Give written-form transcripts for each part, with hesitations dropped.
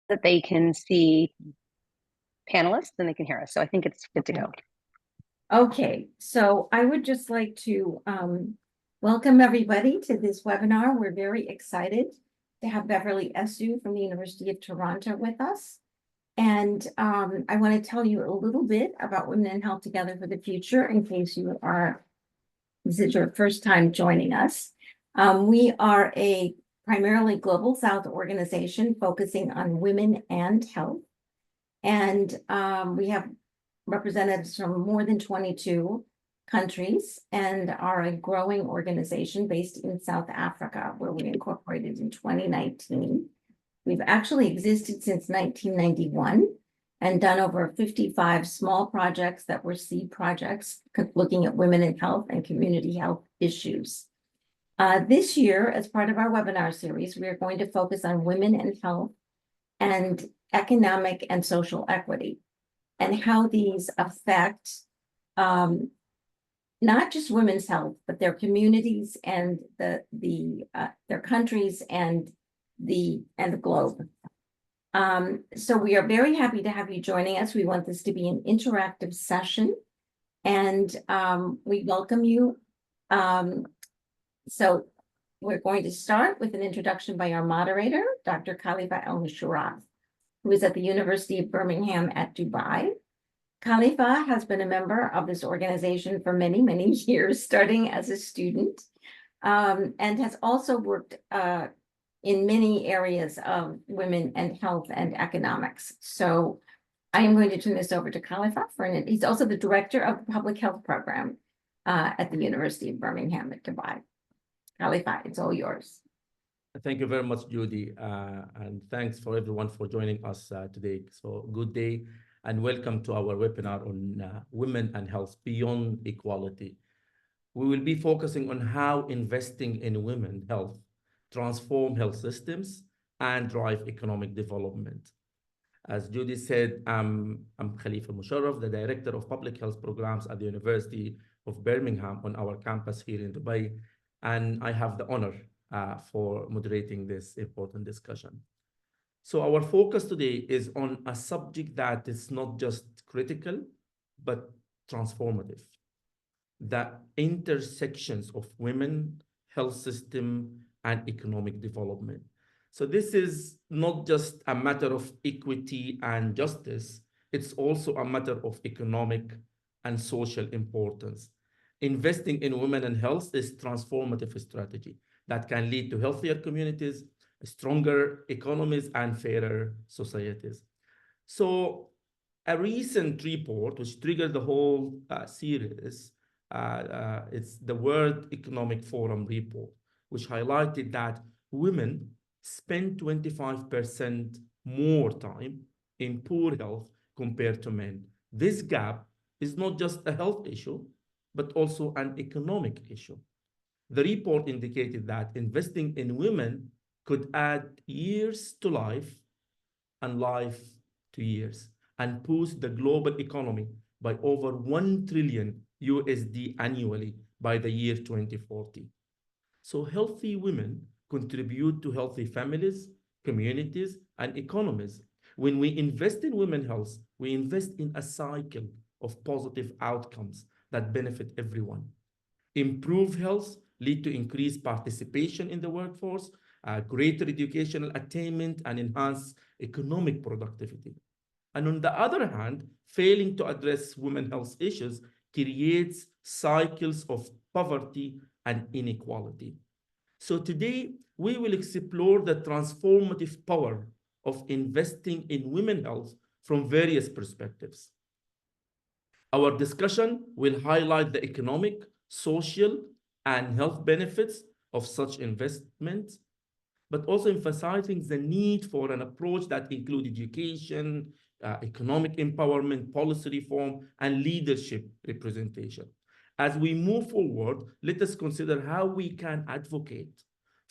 that they can see panelists and they can hear us. So I think it's good to go. Okay, so I would just like to welcome everybody to this webinar. We're very excited to have Beverly Esu from the University of Toronto with us. And I want to tell you a little bit about Women in Health Together for the Future in case this is your first time joining us. We are a primarily Global South organization focusing on women and health. And we have representatives from more than 22 countries and are a growing organization based in South Africa, where we incorporated in 2019. We've actually existed since 1991 and done over 55 small projects that were seed projects looking at women in health and community health issues. This year, as part of our webinar series, we are going to focus on women and health and economic and social equity, and how these affect not just women's health, but their communities and their countries and the globe. So we are very happy to have you joining us. We want this to be an interactive session, and we welcome you. So we're going to start with an introduction by our moderator, Dr. Khalifa El-Mashourat, who is at the University of Birmingham at Dubai. Khalifa has been a member of this organization for many, many years, starting as a student, and has also worked in many areas of women and health and economics. So I am going to turn this over to Khalifa he's also the director of the public health program at the University of Birmingham at Dubai. Khalifa, it's all yours. Thank you very much, Judy, and thanks for everyone for joining us today. So good day and welcome to our webinar on women and health beyond equality. We will be focusing on how investing in women health transform health systems and drive economic development. As Judy said, I'm Khalifa Musharraf, the Director of Public Health Programs at the University of Birmingham on our campus here in Dubai, and I have the honor for moderating this important discussion. So our focus today is on a subject that is not just critical, but transformative. The intersections of women, health system, and economic development. So this is not just a matter of equity and justice, it's also a matter of economic and social importance. Investing in women and health is transformative strategy that can lead to healthier communities, stronger economies, and fairer societies. So a recent report which triggered the whole series, it's the World Economic Forum report, which highlighted that women spend 25% more time in poor health compared to men. This gap is not just a health issue, but also an economic issue. The report indicated that investing in women could add years to life and life to years and boost the global economy by over $1 trillion USD annually by the year 2040. So healthy women contribute to healthy families, communities, and economies. When we invest in women's health, we invest in a cycle of positive outcomes that benefit everyone. Improve health lead to increased participation in the workforce, greater educational attainment, and enhanced economic productivity. And on the other hand, failing to address women's health issues creates cycles of poverty and inequality. So today, we will explore the transformative power of investing in women's health from various perspectives. Our discussion will highlight the economic, social, and health benefits of such investments, but also emphasizing the need for an approach that includes education, economic empowerment, policy reform, and leadership representation. As we move forward, let us consider how we can advocate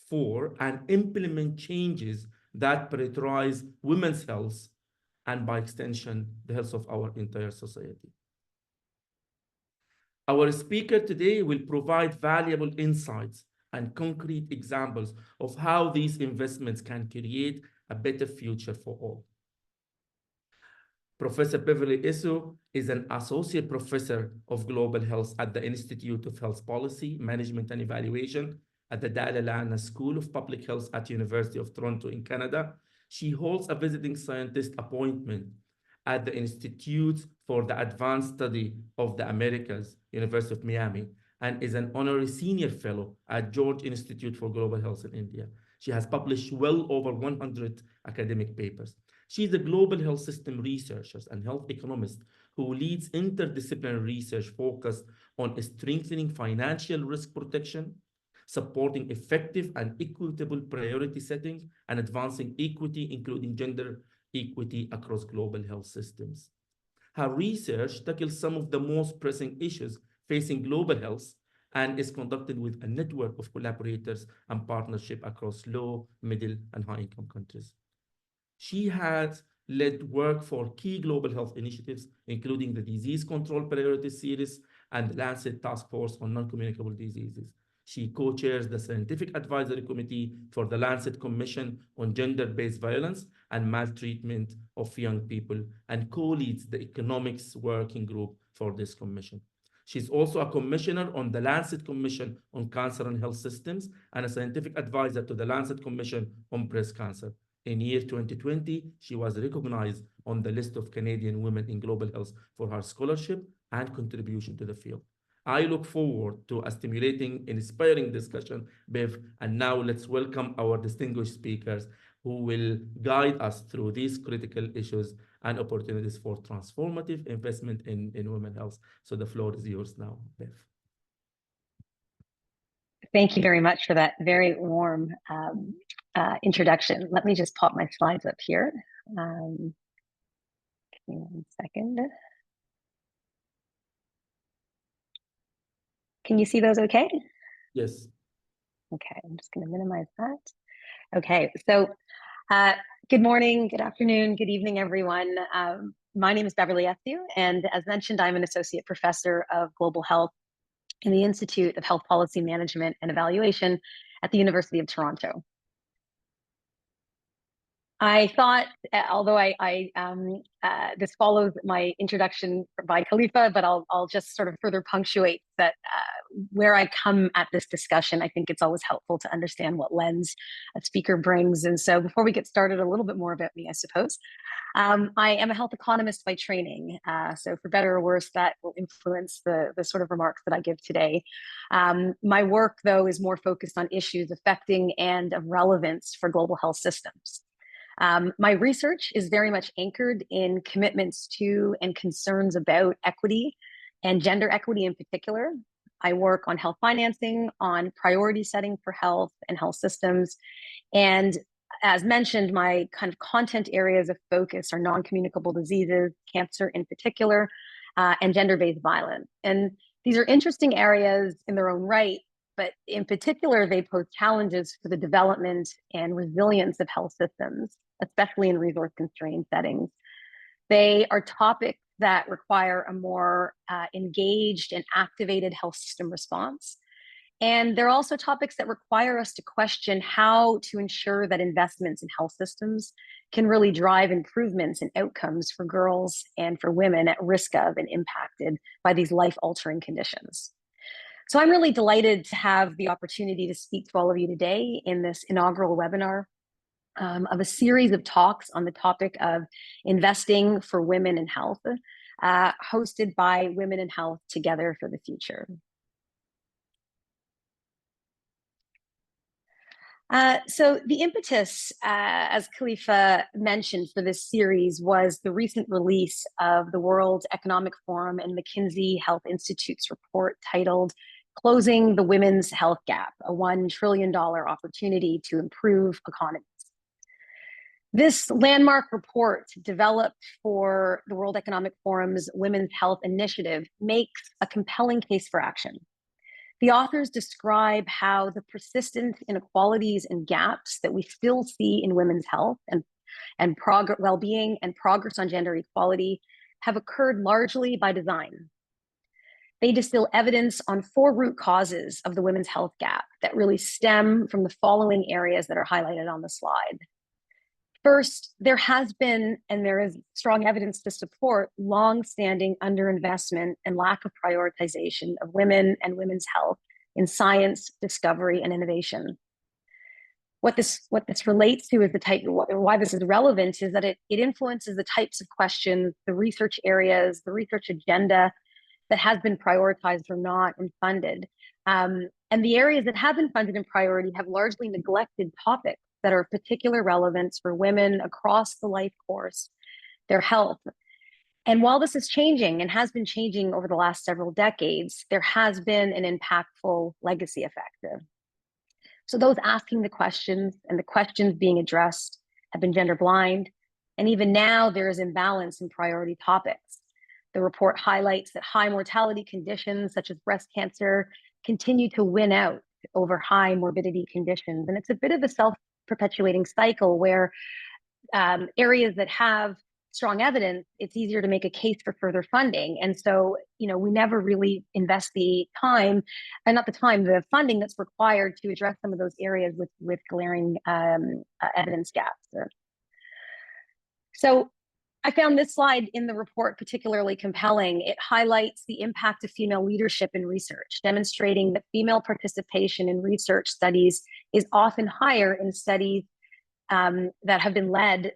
for and implement changes that prioritize women's health and, by extension, the health of our entire society. Our speaker today will provide valuable insights and concrete examples of how these investments can create a better future for all. Professor Beverly Essu is an associate professor of global health at the Institute of Health Policy, Management and Evaluation at the Dalla Lana School of Public Health at University of Toronto in Canada. She holds a visiting scientist appointment at the Institute for the Advanced Study of the Americas, University of Miami, and is an honorary senior fellow at George Institute for Global Health in India. She has published well over 100 academic papers. She's a global health system researcher and health economist who leads interdisciplinary research focused on strengthening financial risk protection, supporting effective and equitable priority setting, and advancing equity, including gender equity across global health systems. Her research tackles some of the most pressing issues facing global health and is conducted with a network of collaborators and partnership across low, middle, and high-income countries. She has led work for key global health initiatives, including the Disease Control Priority Series and the Lancet Task Force on Non-Communicable Diseases. She co-chairs the Scientific Advisory Committee for the Lancet Commission on Gender-Based Violence and Maltreatment of Young People and co-leads the Economics Working Group for this commission. She's also a commissioner on the Lancet Commission on Cancer and Health Systems and a scientific advisor to the Lancet Commission on Breast Cancer. In year 2020, she was recognized on the list of Canadian women in global health for her scholarship and contribution to the field. I look forward to a stimulating, inspiring discussion, Bev, and now let's welcome our distinguished speakers who will guide us through these critical issues and opportunities for transformative investment in women's health. So the floor is yours now, Bev. Thank you very much for that very warm introduction. Let me just pop my slides up here. Give me 1 second. Can you see those okay? Yes. Okay, I'm just going to minimize that. Okay, so good morning, good afternoon, good evening, everyone. My name is Beverly Essu, and as mentioned, I'm an associate professor of global health in the Institute of Health Policy Management and Evaluation at the University of Toronto. I thought, although this follows my introduction by Khalifa, but I'll just sort of further punctuate that where I come at this discussion, I think it's always helpful to understand what lens a speaker brings. And so before we get started, a little bit more about me, I suppose. I am a health economist by training. So for better or worse, that will influence the sort of remarks that I give today. My work, though, is more focused on issues affecting and of relevance for global health systems. My research is very much anchored in commitments to and concerns about equity and gender equity in particular. I work on health financing, on priority setting for health and health systems. And as mentioned, my kind of content areas of focus are non-communicable diseases, cancer in particular, and gender-based violence. And these are interesting areas in their own right, but in particular, they pose challenges for the development and resilience of health systems, especially in resource-constrained settings. They are topics that require a more engaged and activated health system response. And they're also topics that require us to question how to ensure that investments in health systems can really drive improvements in outcomes for girls and for women at risk of and impacted by these life-altering conditions. So I'm really delighted to have the opportunity to speak to all of you today in this inaugural webinar of a series of talks on the topic of investing for women in health, hosted by Women in Health Together for the Future. So the impetus, as Khalifa mentioned, for this series was the recent release of the World Economic Forum and McKinsey Health Institute's report titled Closing the Women's Health Gap, a $1 trillion opportunity to improve economies. This landmark report, developed for the World Economic Forum's Women's Health Initiative, makes a compelling case for action. The authors describe how the persistent inequalities and gaps that we still see in women's health and well-being and progress on gender equality have occurred largely by design. They distill evidence on 4 root causes of the women's health gap that really stem from the following areas that are highlighted on the slide. First, there has been, and there is strong evidence to support, long-standing underinvestment and lack of prioritization of women and women's health in science, discovery, and innovation. What this relates to is why this is relevant is that it influences the types of questions, the research areas, the research agenda that has been prioritized or not and funded. And the areas that have been funded in priority have largely neglected topics that are of particular relevance for women across the life course, their health. And while this is changing and has been changing over the last several decades, there has been an impactful legacy effect. So those asking the questions and the questions being addressed have been gender blind. And even now there is imbalance in priority topics. The report highlights that high mortality conditions such as breast cancer continue to win out over high morbidity conditions. And it's a bit of a self-perpetuating cycle where areas that have strong evidence, it's easier to make a case for further funding. And so, we never really invest the time, and not the time, the funding that's required to address some of those areas with glaring evidence gaps. So I found this slide in the report particularly compelling. It highlights the impact of female leadership in research, demonstrating that female participation in research studies is often higher in studies that have been led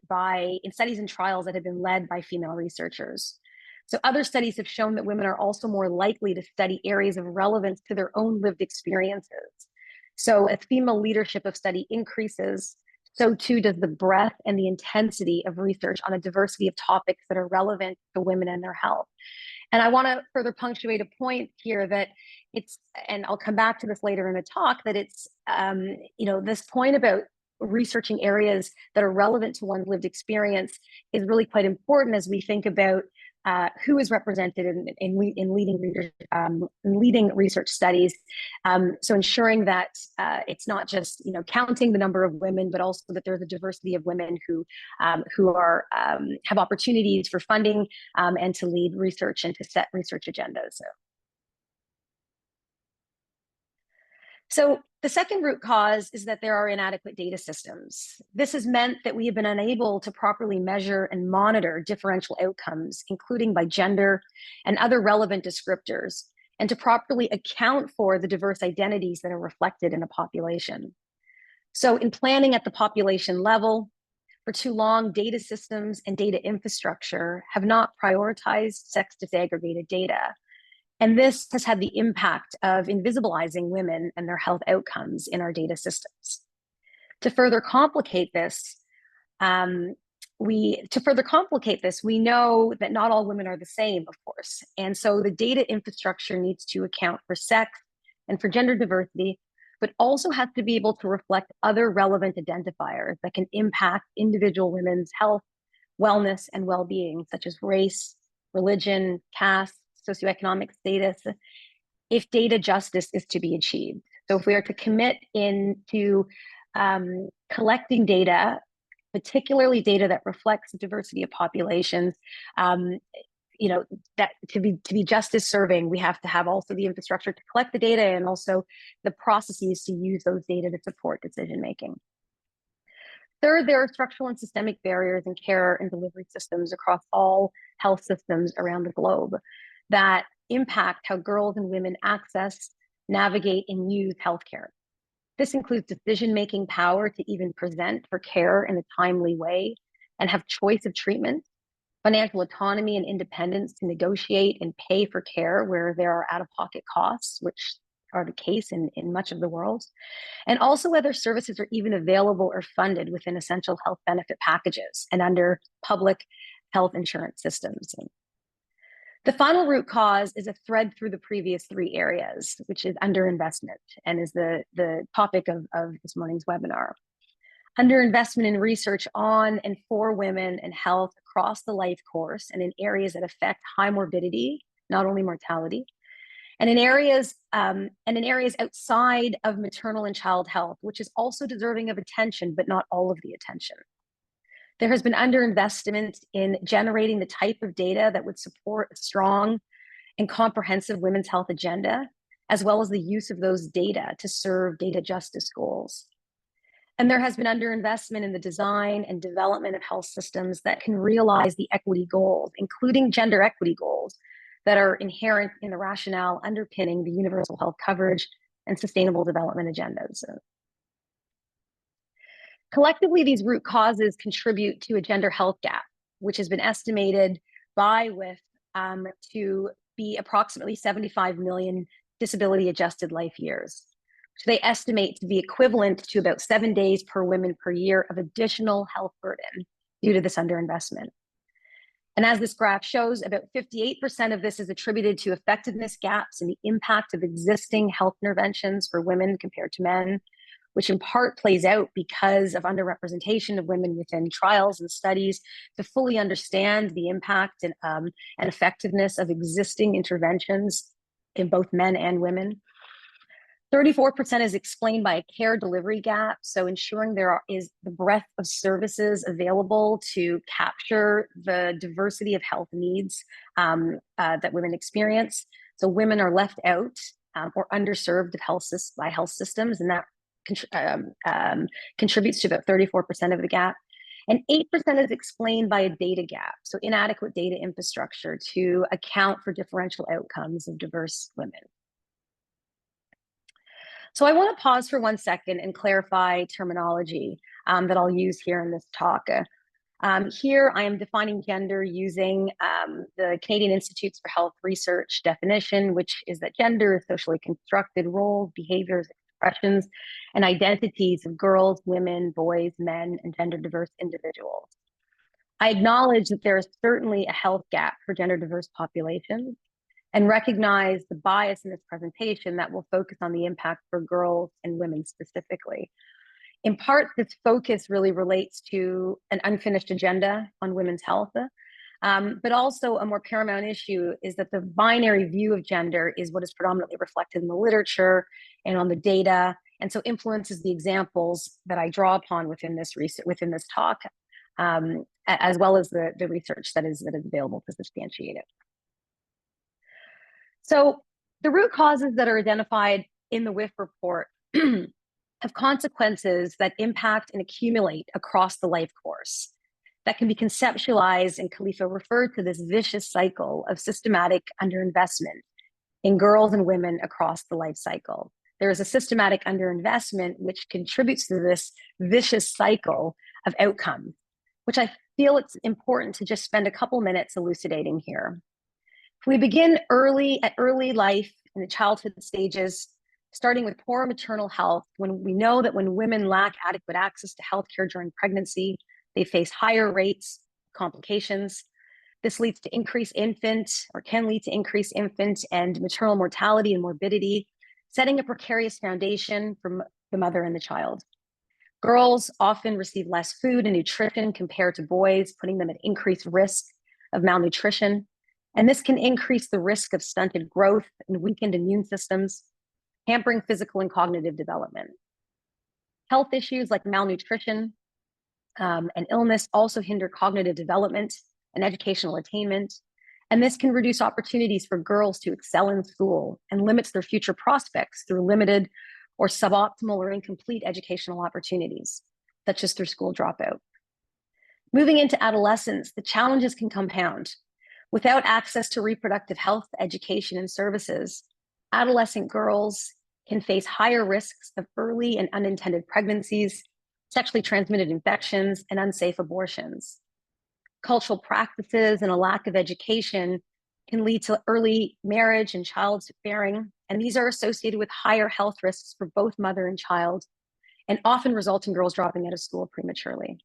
in studies and trials that have been led by female researchers. So other studies have shown that women are also more likely to study areas of relevance to their own lived experiences. So as female leadership of study increases, so too does the breadth and the intensity of research on a diversity of topics that are relevant to women and their health. And I want to further punctuate a point here that and I'll come back to this later in the talk, that it's, this point about researching areas that are relevant to one's lived experience is really quite important as we think about who is represented in leading research studies. So ensuring that it's not just counting the number of women, but also that there's a diversity of women who are have opportunities for funding and to lead research and to set research agendas. So the second root cause is that there are inadequate data systems. This has meant that we have been unable to properly measure and monitor differential outcomes, including by gender and other relevant descriptors, and to properly account for the diverse identities that are reflected in a population. So in planning at the population level, for too long, data systems and data infrastructure have not prioritized sex disaggregated data. And this has had the impact of invisibilizing women and their health outcomes in our data systems. To further complicate this, we know that not all women are the same, of course. And so the data infrastructure needs to account for sex and for gender diversity, but also has to be able to reflect other relevant identifiers that can impact individual women's health, wellness, and well-being, such as race, religion, caste, socioeconomic status, if data justice is to be achieved. So if we are to commit into collecting data, particularly data that reflects the diversity of populations, that to be justice serving, we have to have also the infrastructure to collect the data and also the processes to use those data to support decision making. Third, there are structural and systemic barriers in care and delivery systems across all health systems around the globe that impact how girls and women access, navigate, and use healthcare. This includes decision-making power to even present for care in a timely way and have choice of treatment, financial autonomy and independence to negotiate and pay for care where there are out-of-pocket costs, which are the case in much of the world, and also whether services are even available or funded within essential health benefit packages and under public health insurance systems. The final root cause is a thread through the previous three areas, which is underinvestment, and is the topic of this morning's webinar. Underinvestment in research on and for women and health across the life course and in areas that affect high morbidity, not only mortality, and in areas outside of maternal and child health, which is also deserving of attention, but not all of the attention. There has been underinvestment in generating the type of data that would support a strong and comprehensive women's health agenda, as well as the use of those data to serve data justice goals. And there has been underinvestment in the design and development of health systems that can realize the equity goals, including gender equity goals, that are inherent in the rationale underpinning the universal health coverage and sustainable development agendas. Collectively, these root causes contribute to a gender health gap, which has been estimated by WIF to be approximately 75 million disability adjusted life years. So they estimate to be equivalent to about 7 days per woman per year of additional health burden due to this underinvestment. And as this graph shows, about 58% of this is attributed to effectiveness gaps and the impact of existing health interventions for women compared to men, which in part plays out because of underrepresentation of women within trials and studies to fully understand the impact and effectiveness of existing interventions in both men and women. 34% is explained by a care delivery gap, so ensuring is the breadth of services available to capture the diversity of health needs that women experience. So women are left out or underserved by health systems, and that contributes to about 34% of the gap. And 8% is explained by a data gap, so inadequate data infrastructure to account for differential outcomes of diverse women. So I want to pause for 1 second and clarify terminology that I'll use here in this talk. Here I am defining gender using the Canadian Institutes for Health Research definition, which is that gender is socially constructed roles, behaviors, expressions, and identities of girls, women, boys, men, and gender diverse individuals. I acknowledge that there is certainly a health gap for gender diverse populations, and recognize the bias in this presentation that will focus on the impact for girls and women specifically. In part, this focus really relates to an unfinished agenda on women's health, but also a more paramount issue is that the binary view of gender is what is predominantly reflected in the literature and on the data, and so influences the examples that I draw upon within this talk, as well as the research that is available to substantiate it. So the root causes that are identified in the WIF report have consequences that impact and accumulate across the life course that can be conceptualized, and Khalifa referred to this vicious cycle of systematic underinvestment in girls and women across the life cycle. There is a systematic underinvestment which contributes to this vicious cycle of outcome, which I feel it's important to just spend a couple minutes elucidating here. If we begin at early life in the childhood stages, starting with poor maternal health, when we know that when women lack adequate access to healthcare during pregnancy, they face higher rates of complications. This leads to can lead to increased infant and maternal mortality and morbidity, setting a precarious foundation for the mother and the child. Girls often receive less food and nutrition compared to boys, putting them at increased risk of malnutrition. And this can increase the risk of stunted growth and weakened immune systems, hampering physical and cognitive development. Health issues like malnutrition and illness also hinder cognitive development and educational attainment. And this can reduce opportunities for girls to excel in school and limits their future prospects through limited or suboptimal or incomplete educational opportunities, such as through school dropout. Moving into adolescence, the challenges can compound. Without access to reproductive health, education, and services, adolescent girls can face higher risks of early and unintended pregnancies, sexually transmitted infections, and unsafe abortions. Cultural practices and a lack of education can lead to early marriage and childbearing, and these are associated with higher health risks for both mother and child, and often result in girls dropping out of school prematurely.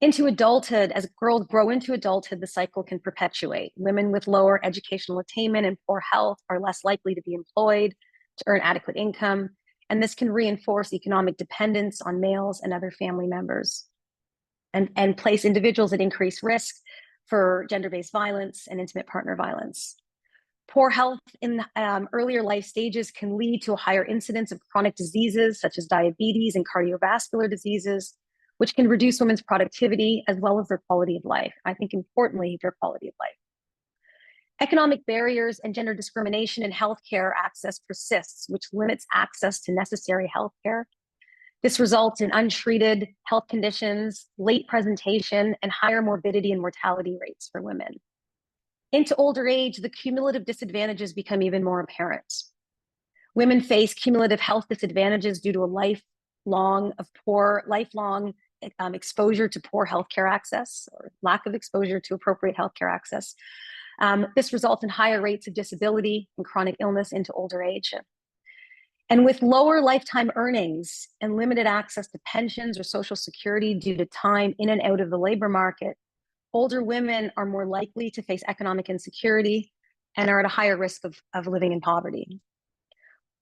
Into adulthood, as girls grow into adulthood, the cycle can perpetuate. Women with lower educational attainment and poor health are less likely to be employed, to earn adequate income, and this can reinforce economic dependence on males and other family members, and place individuals at increased risk for gender-based violence and intimate partner violence. Poor health in earlier life stages can lead to a higher incidence of chronic diseases such as diabetes and cardiovascular diseases, which can reduce women's productivity as well as their quality of life. I think importantly, their quality of life. Economic barriers and gender discrimination in healthcare access persists, which limits access to necessary healthcare. This results in untreated health conditions, late presentation, and higher morbidity and mortality rates for women. Into older age, the cumulative disadvantages become even more apparent. Women face cumulative health disadvantages due to a lifelong exposure to poor healthcare access or lack of exposure to appropriate healthcare access. This results in higher rates of disability and chronic illness into older age. And with lower lifetime earnings and limited access to pensions or Social Security due to time in and out of the labor market, older women are more likely to face economic insecurity and are at a higher risk of living in poverty.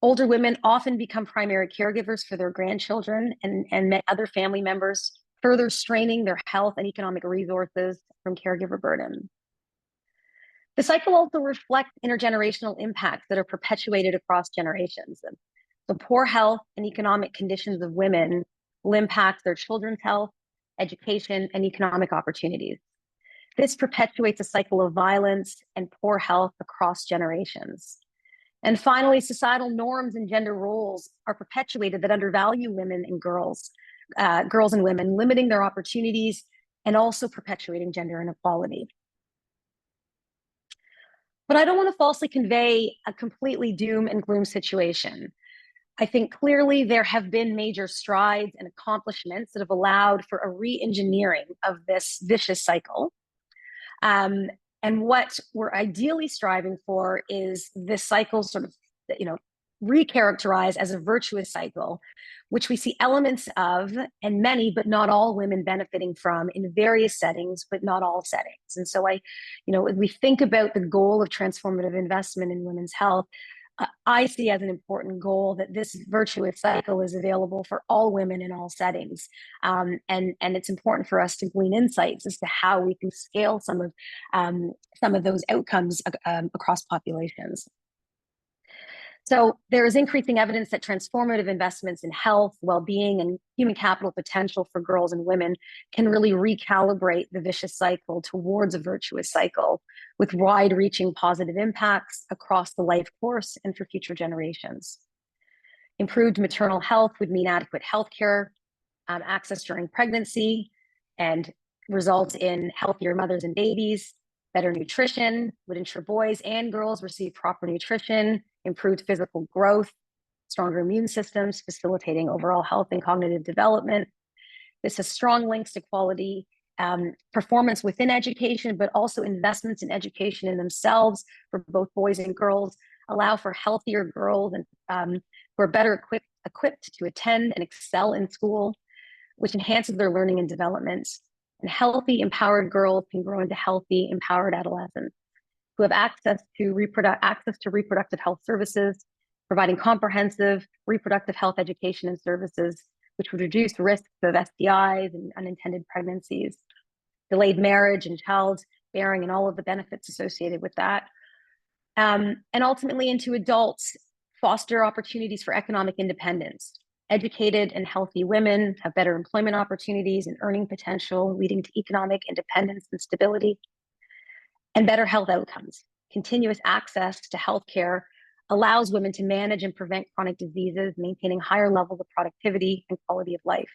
Older women often become primary caregivers for their grandchildren and other family members, further straining their health and economic resources from caregiver burden. The cycle also reflects intergenerational impacts that are perpetuated across generations. The poor health and economic conditions of women will impact their children's health, education, and economic opportunities. This perpetuates a cycle of violence and poor health across generations. And finally, societal norms and gender roles are perpetuated that undervalue women and girls and women, limiting their opportunities and also perpetuating gender inequality. But I don't want to falsely convey a completely doom and gloom situation. I think clearly there have been major strides and accomplishments that have allowed for a re-engineering of this vicious cycle. And what we're ideally striving for is this cycle sort of, recharacterized as a virtuous cycle, which we see elements of, and many, but not all women benefiting from in various settings, but not all settings. And so as we think about the goal of transformative investment in women's health, I see as an important goal that this virtuous cycle is available for all women in all settings. And it's important for us to glean insights as to how we can scale some of those outcomes across populations. So there is increasing evidence that transformative investments in health, well-being, and human capital potential for girls and women can really recalibrate the vicious cycle towards a virtuous cycle with wide-reaching positive impacts across the life course and for future generations. Improved maternal health would mean adequate healthcare, access during pregnancy, and result in healthier mothers and babies. Better nutrition would ensure boys and girls receive proper nutrition, improved physical growth, stronger immune systems, facilitating overall health and cognitive development. This has strong links to quality performance within education, but also investments in education in themselves for both boys and girls, allow for healthier girls and who are better equipped to attend and excel in school, which enhances their learning and development. And healthy, empowered girls can grow into healthy, empowered adolescents who have access to reproductive health services, providing comprehensive reproductive health education and services, which would reduce risks of STIs and unintended pregnancies, delayed marriage and childbearing, and all of the benefits associated with that. And ultimately into adults, foster opportunities for economic independence. Educated and healthy women have better employment opportunities and earning potential, leading to economic independence and stability, and better health outcomes. Continuous access to healthcare allows women to manage and prevent chronic diseases, maintaining higher levels of productivity and quality of life.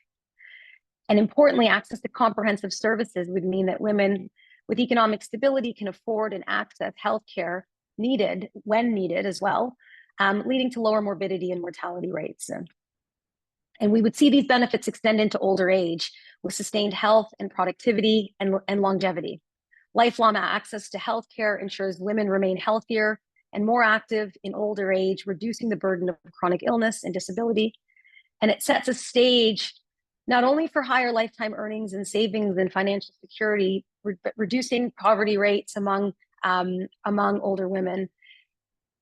And importantly, access to comprehensive services would mean that women with economic stability can afford and access healthcare needed when needed as well, leading to lower morbidity and mortality rates. And we would see these benefits extend into older age with sustained health and productivity and longevity. Lifelong access to healthcare ensures women remain healthier and more active in older age, reducing the burden of chronic illness and disability. And it sets a stage not only for higher lifetime earnings and savings and financial security, but reducing poverty rates among older women.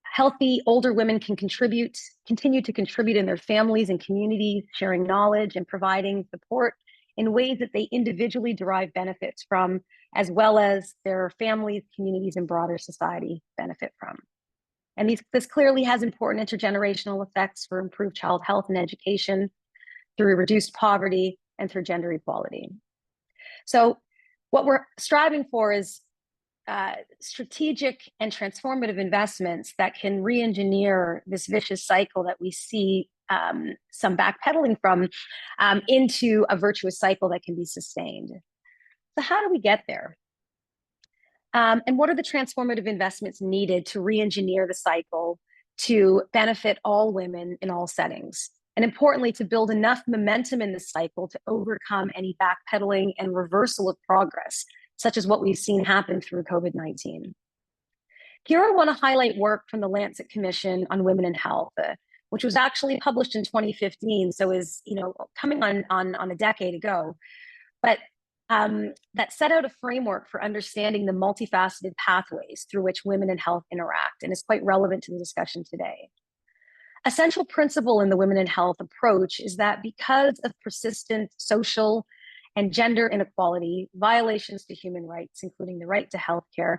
Healthy older women can continue to contribute in their families and communities, sharing knowledge and providing support in ways that they individually derive benefits from, as well as their families, communities, and broader society benefit from. And this clearly has important intergenerational effects for improved child health and education, through reduced poverty, and through gender equality. So what we're striving for is strategic and transformative investments that can re-engineer this vicious cycle that we see some backpedaling from, into a virtuous cycle that can be sustained. So how do we get there? And what are the transformative investments needed to re-engineer the cycle to benefit all women in all settings? And importantly, to build enough momentum in the cycle to overcome any backpedaling and reversal of progress, such as what we've seen happen through COVID-19. Here I want to highlight work from the Lancet Commission on Women in Health, which was actually published in 2015, so is coming on a decade ago, but that set out a framework for understanding the multifaceted pathways through which women in health interact, and is quite relevant to the discussion today. A central principle in the Women in Health approach is that because of persistent social and gender inequality, violations to human rights, including the right to healthcare,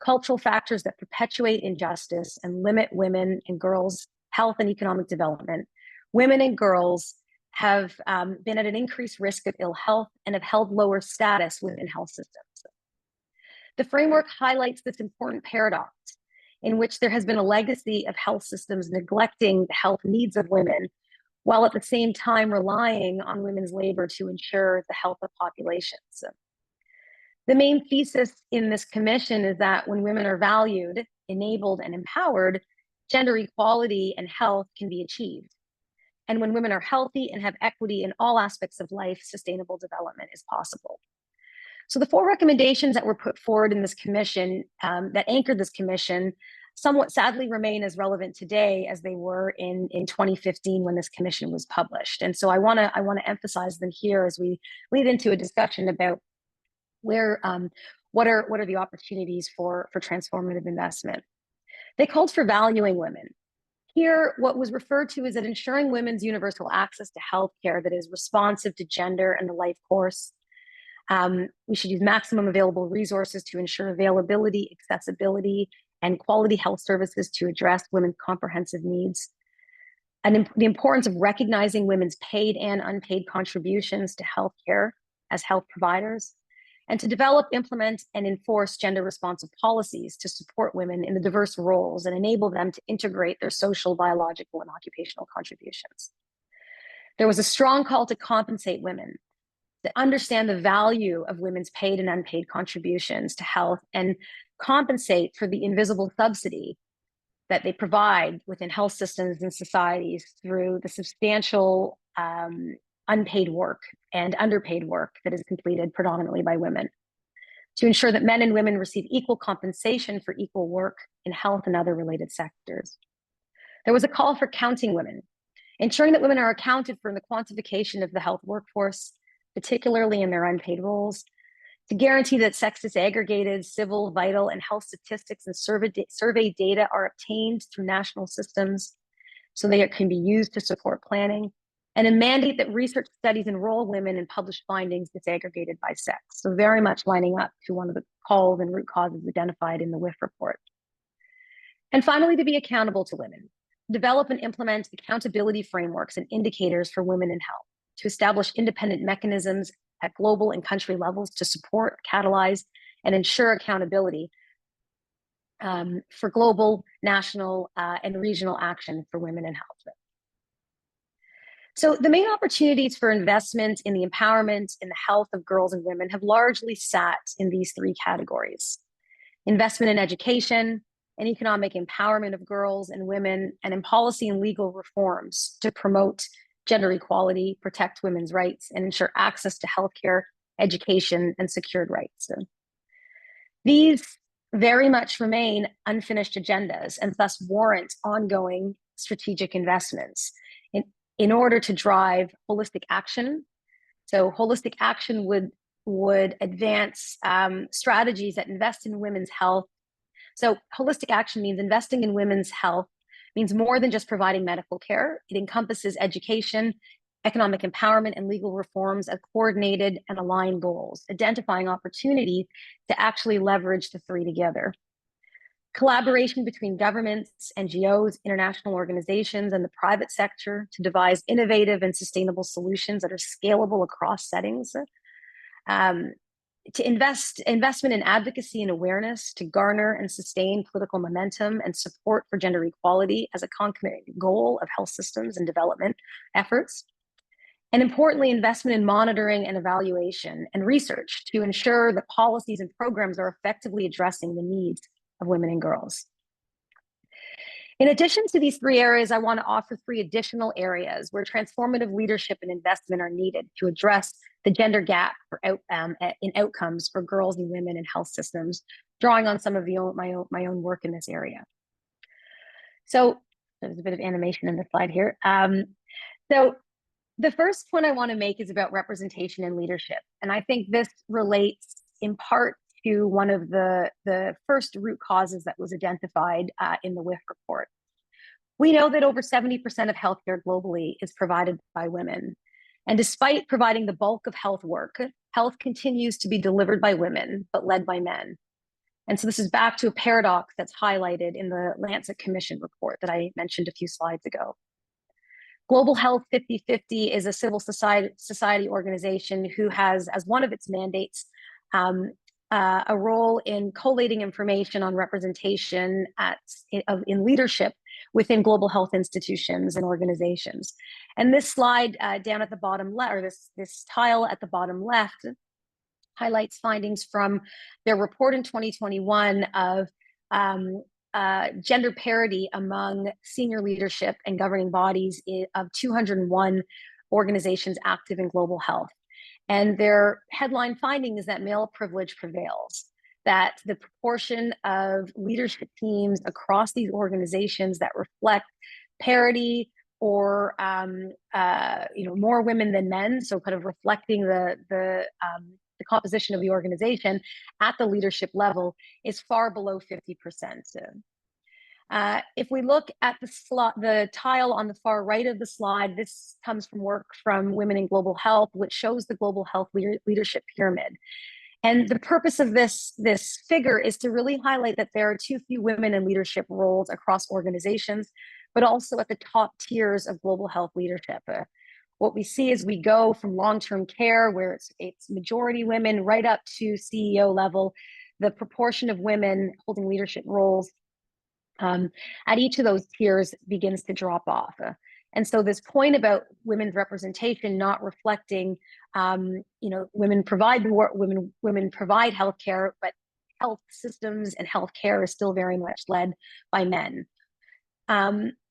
cultural factors that perpetuate injustice and limit women and girls' health and economic development, women and girls have been at an increased risk of ill health and have held lower status within health systems. The framework highlights this important paradox in which there has been a legacy of health systems neglecting the health needs of women, while at the same time relying on women's labor to ensure the health of populations. The main thesis in this commission is that when women are valued, enabled, and empowered, gender equality and health can be achieved. And when women are healthy and have equity in all aspects of life, sustainable development is possible. So the 4 recommendations that were put forward in this commission, that anchored this commission, somewhat sadly remain as relevant today as they were in 2015 when this commission was published. And so I want to emphasize them here as we lead into a discussion about where what are the opportunities for transformative investment. They called for valuing women. Here, what was referred to is that ensuring women's universal access to healthcare that is responsive to gender and the life course. We should use maximum available resources to ensure availability, accessibility, and quality health services to address women's comprehensive needs. And the importance of recognizing women's paid and unpaid contributions to healthcare as health providers, and to develop, implement, and enforce gender-responsive policies to support women in the diverse roles and enable them to integrate their social, biological, and occupational contributions. There was a strong call to compensate women, to understand the value of women's paid and unpaid contributions to health and compensate for the invisible subsidy that they provide within health systems and societies through the substantial unpaid work and underpaid work that is completed predominantly by women, to ensure that men and women receive equal compensation for equal work in health and other related sectors. There was a call for counting women, ensuring that women are accounted for in the quantification of the health workforce, particularly in their unpaid roles, to guarantee that sex disaggregated, civil, vital, and health statistics and survey data are obtained through national systems so they can be used to support planning, and a mandate that research studies enroll women in published findings disaggregated by sex. So very much lining up to one of the calls and root causes identified in the WIF report. And finally, to be accountable to women, develop and implement accountability frameworks and indicators for women in health, to establish independent mechanisms at global and country levels to support, catalyze, and ensure accountability for global, national, and regional action for women in health. So the main opportunities for investment in the empowerment in the health of girls and women have largely sat in these 3 categories: investment in education, and economic empowerment of girls and women, and in policy and legal reforms to promote gender equality, protect women's rights, and ensure access to healthcare, education, and secured rights. So these very much remain unfinished agendas and thus warrant ongoing strategic investments in order to drive holistic action. So holistic action would advance strategies that invest in women's health. So holistic action means investing in women's health means more than just providing medical care. It encompasses education, economic empowerment, and legal reforms as coordinated and aligned goals, identifying opportunities to actually leverage the 3 together. Collaboration between governments, NGOs, international organizations, and the private sector to devise innovative and sustainable solutions that are scalable across settings. to investment in advocacy and awareness to garner and sustain political momentum and support for gender equality as a concomitant goal of health systems and development efforts. And importantly, investment in monitoring and evaluation and research to ensure that policies and programs are effectively addressing the needs of women and girls. In addition to these three areas, I want to offer three additional areas where transformative leadership and investment are needed to address the gender gap in outcomes for girls and women in health systems, drawing on some of my own work in this area. So there's a bit of animation in the slide here. So the first point I want to make is about representation and leadership. And I think this relates in part to one of the first root causes that was identified in the WIF report. We know that over 70% of healthcare globally is provided by women. And despite providing the bulk of health work, health continues to be delivered by women, but led by men. And so this is back to a paradox that's highlighted in the Lancet Commission report that I mentioned a few slides ago. Global Health 50/50 is a civil society organization who has, as one of its mandates, a role in collating information on representation in leadership within global health institutions and organizations. And this slide down at the bottom left, or this tile at the bottom left, highlights findings from their report in 2021 of gender parity among senior leadership and governing bodies of 201 organizations active in global health. And their headline finding is that male privilege prevails, that the proportion of leadership teams across these organizations that reflect parity or more women than men, so kind of reflecting the composition of the organization at the leadership level, is far below 50%. If we look at the tile on the far right of the slide, this comes from work from Women in Global Health, which shows the global health leadership pyramid. And the purpose of this figure is to really highlight that there are too few women in leadership roles across organizations, but also at the top tiers of global health leadership. What we see is we go from long-term care, where it's majority women, right up to CEO level. The proportion of women holding leadership roles at each of those tiers begins to drop off. And so this point about women's representation not reflecting, women provide healthcare, but health systems and healthcare is still very much led by men.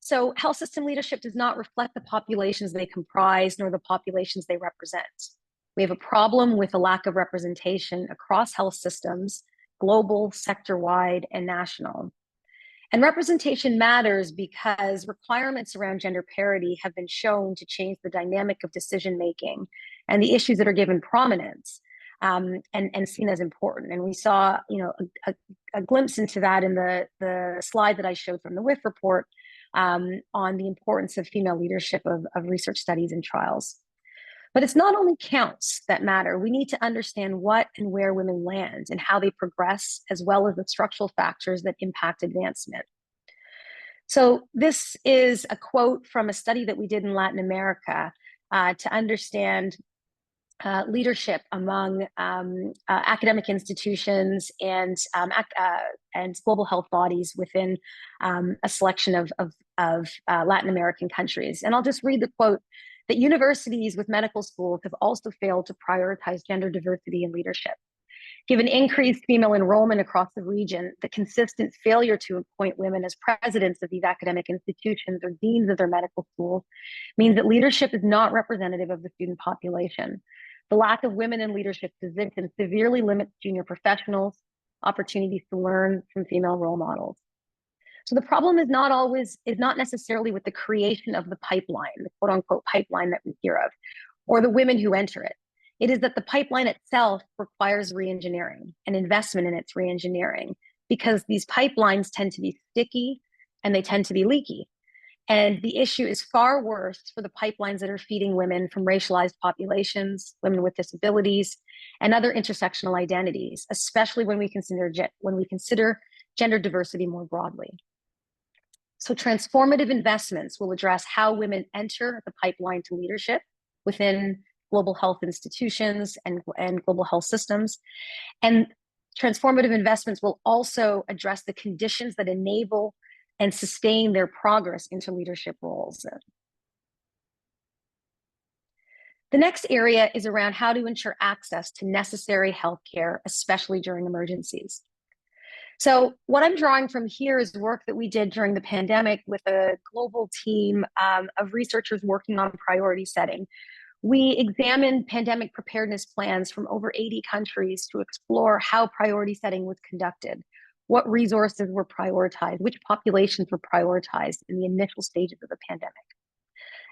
So health system leadership does not reflect the populations they comprise, nor the populations they represent. We have a problem with a lack of representation across health systems, global, sector-wide, and national. And representation matters because requirements around gender parity have been shown to change the dynamic of decision-making and the issues that are given prominence and seen as important. And we saw, a glimpse into that in the slide that I showed from the WIF report on the importance of female leadership of research studies and trials. But it's not only counts that matter. We need to understand what and where women land and how they progress, as well as the structural factors that impact advancement. So this is a quote from a study that we did in Latin America to understand leadership among academic institutions and global health bodies within a selection of Latin American countries. And I'll just read the quote: that universities with medical schools have also failed to prioritize gender diversity in leadership. Given increased female enrollment across the region, the consistent failure to appoint women as presidents of these academic institutions or deans of their medical schools means that leadership is not representative of the student population. The lack of women in leadership positions severely limits junior professionals' opportunities to learn from female role models. So the problem is not necessarily with the creation of the pipeline, the quote unquote pipeline that we hear of, or the women who enter it. It is that the pipeline itself requires reengineering and investment in its reengineering, because these pipelines tend to be sticky and they tend to be leaky. And the issue is far worse for the pipelines that are feeding women from racialized populations, women with disabilities, and other intersectional identities, especially when we consider gender diversity more broadly. So transformative investments will address how women enter the pipeline to leadership within global health institutions and global health systems. And transformative investments will also address the conditions that enable and sustain their progress into leadership roles. The next area is around how to ensure access to necessary healthcare, especially during emergencies. So what I'm drawing from here is work that we did during the pandemic with a global team of researchers working on priority setting. We examined pandemic preparedness plans from over 80 countries to explore how priority setting was conducted, what resources were prioritized, which populations were prioritized in the initial stages of the pandemic.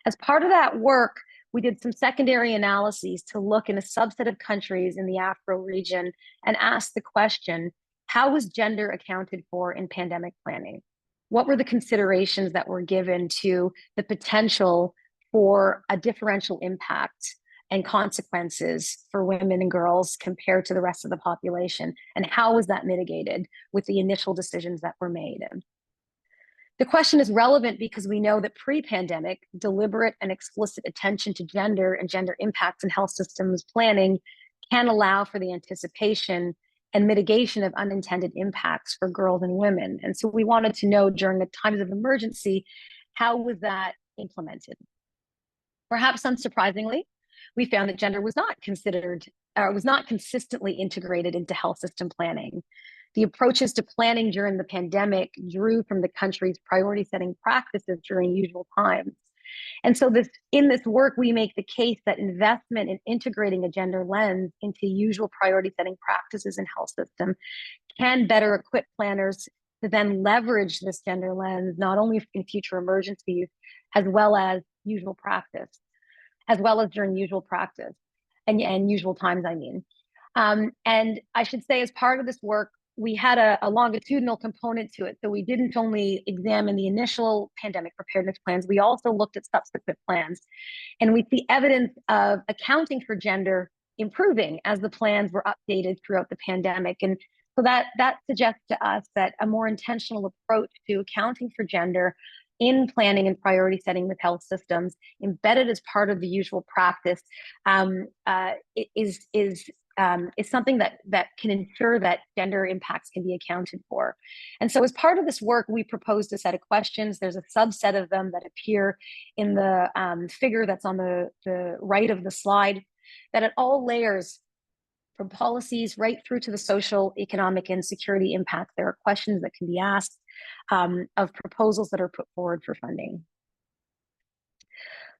As part of that work, we did some secondary analyses to look in a subset of countries in the Afro region and ask the question, how was gender accounted for in pandemic planning? What were the considerations that were given to the potential for a differential impact and consequences for women and girls compared to the rest of the population? And how was that mitigated with the initial decisions that were made? The question is relevant because we know that pre-pandemic, deliberate and explicit attention to gender and gender impacts in health systems planning can allow for the anticipation and mitigation of unintended impacts for girls and women. And so we wanted to know during the times of emergency, how was that implemented? Perhaps unsurprisingly, we found that gender was not considered, or was not consistently integrated into health system planning. The approaches to planning during the pandemic drew from the country's priority setting practices during usual times. And so in this work, we make the case that investment in integrating a gender lens into usual priority setting practices in health system can better equip planners to then leverage this gender lens, not only in future emergencies, as well as usual practice, as well as during usual practice and usual times, I mean. And I should say, as part of this work, we had a longitudinal component to it. So we didn't only examine the initial pandemic preparedness plans, we also looked at subsequent plans. And we see evidence of accounting for gender improving as the plans were updated throughout the pandemic. And so that suggests to us that a more intentional approach to accounting for gender in planning and priority setting with health systems, embedded as part of the usual practice, is something that can ensure that gender impacts can be accounted for. And so as part of this work, we proposed a set of questions. There's a subset of them that appear in the figure that's on the right of the slide, that at all layers, from policies right through to the social, economic, and security impacts, there are questions that can be asked of proposals that are put forward for funding.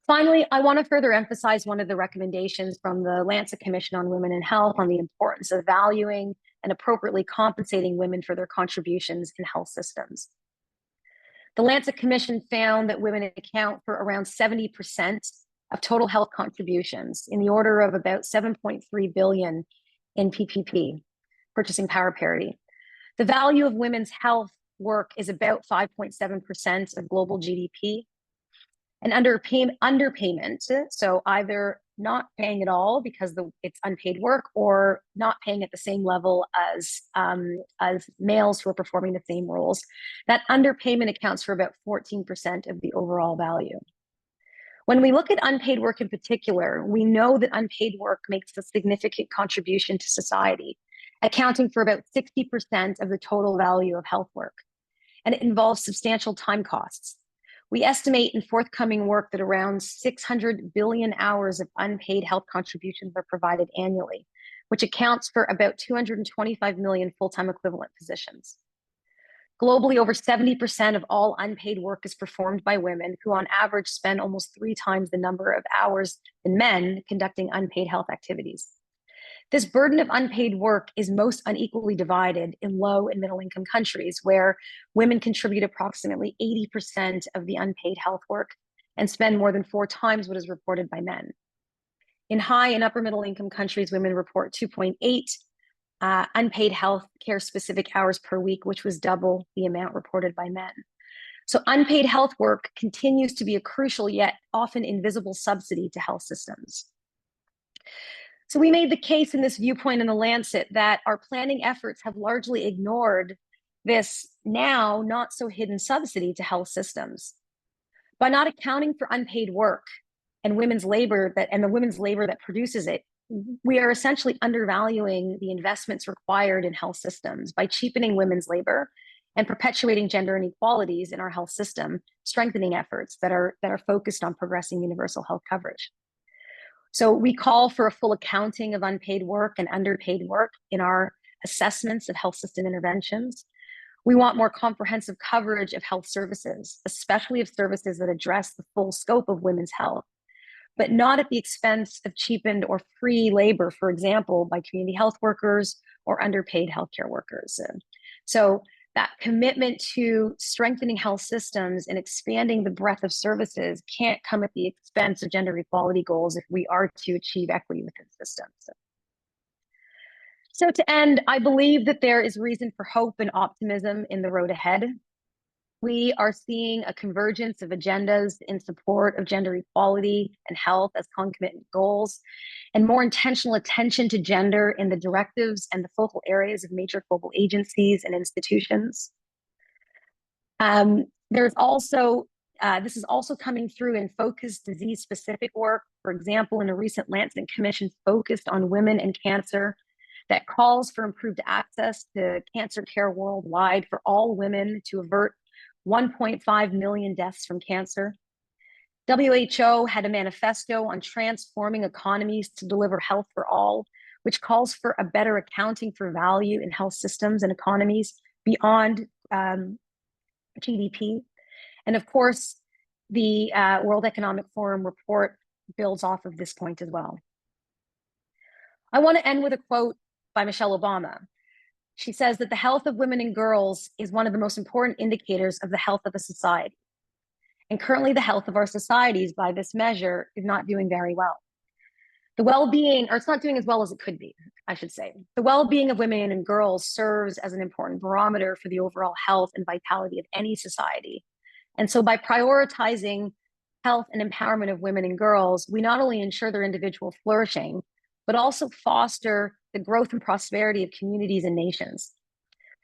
Finally, I want to further emphasize one of the recommendations from the Lancet Commission on Women in Health on the importance of valuing and appropriately compensating women for their contributions in health systems. The Lancet Commission found that women account for around 70% of total health contributions, in the order of about 7.3 billion in PPP, purchasing power parity. The value of women's health work is about 5.7% of global GDP. And underpayment, so either not paying at all because it's unpaid work, or not paying at the same level as males who are performing the same roles, that underpayment accounts for about 14% of the overall value. When we look at unpaid work in particular, we know that unpaid work makes a significant contribution to society, accounting for about 60% of the total value of health work. And it involves substantial time costs. We estimate in forthcoming work that around 600 billion hours of unpaid health contributions are provided annually, which accounts for about 225 million full-time equivalent positions. Globally, over 70% of all unpaid work is performed by women, who on average spend almost 3 times the number of hours than men conducting unpaid health activities. This burden of unpaid work is most unequally divided in low and middle income countries, where women contribute approximately 80% of the unpaid health work and spend more than 4 times what is reported by men. In high and upper middle income countries, women report 2.8 unpaid health care specific hours per week, which was double the amount reported by men. So unpaid health work continues to be a crucial yet often invisible subsidy to health systems. So we made the case in this viewpoint in the Lancet that our planning efforts have largely ignored this now not so hidden subsidy to health systems. By not accounting for unpaid work and women's labor and the women's labor that produces it, we are essentially undervaluing the investments required in health systems by cheapening women's labor and perpetuating gender inequalities in our health system, strengthening efforts that are focused on progressing universal health coverage. So we call for a full accounting of unpaid work and underpaid work in our assessments of health system interventions. We want more comprehensive coverage of health services, especially of services that address the full scope of women's health, but not at the expense of cheapened or free labor, for example, by community health workers or underpaid healthcare workers. So that commitment to strengthening health systems and expanding the breadth of services can't come at the expense of gender equality goals if we are to achieve equity within systems. So to end, I believe that there is reason for hope and optimism in the road ahead. We are seeing a convergence of agendas in support of gender equality and health as concomitant goals, and more intentional attention to gender in the directives and the focal areas of major global agencies and institutions. There's also, this is also coming through in focused disease-specific work. For example, in a recent Lancet Commission focused on women and cancer that calls for improved access to cancer care worldwide for all women to avert 1.5 million deaths from cancer. WHO had a manifesto on transforming economies to deliver health for all, which calls for a better accounting for value in health systems and economies beyond GDP. And of course, the World Economic Forum report builds off of this point as well. I want to end with a quote by Michelle Obama. She says that the health of women and girls is one of the most important indicators of the health of a society. And currently the health of our societies by this measure is not doing very well. The well-being, or it's not doing as well as it could be, I should say. The well-being of women and girls serves as an important barometer for the overall health and vitality of any society. And so by prioritizing health and empowerment of women and girls, we not only ensure their individual flourishing, but also foster the growth and prosperity of communities and nations.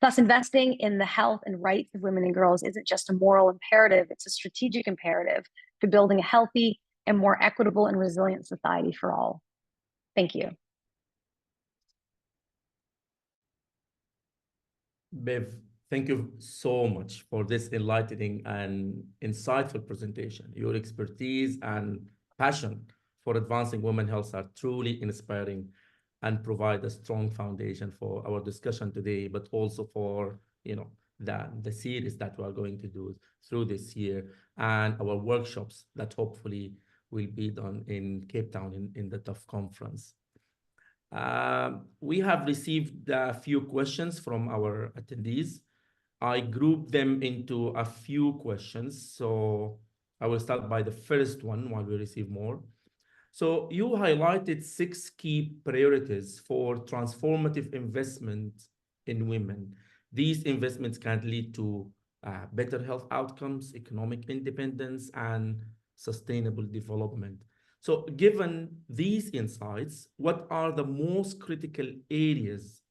Thus, investing in the health and rights of women and girls isn't just a moral imperative, it's a strategic imperative for building a healthy and more equitable and resilient society for all. Thank you. Bev, thank you so much for this enlightening and insightful presentation. Your expertise and passion for advancing women's health are truly inspiring and provide a strong foundation for our discussion today, but also for the series that we are going to do through this year and our workshops that hopefully will be done in Cape Town in the TUF conference. We have received a few questions from our attendees. I grouped them into a few questions, so I will start by the first one while we receive more. So you highlighted 6 key priorities for transformative investment in women. These investments can lead to better health outcomes, economic independence, and sustainable development. So given these insights, what are the most critical areas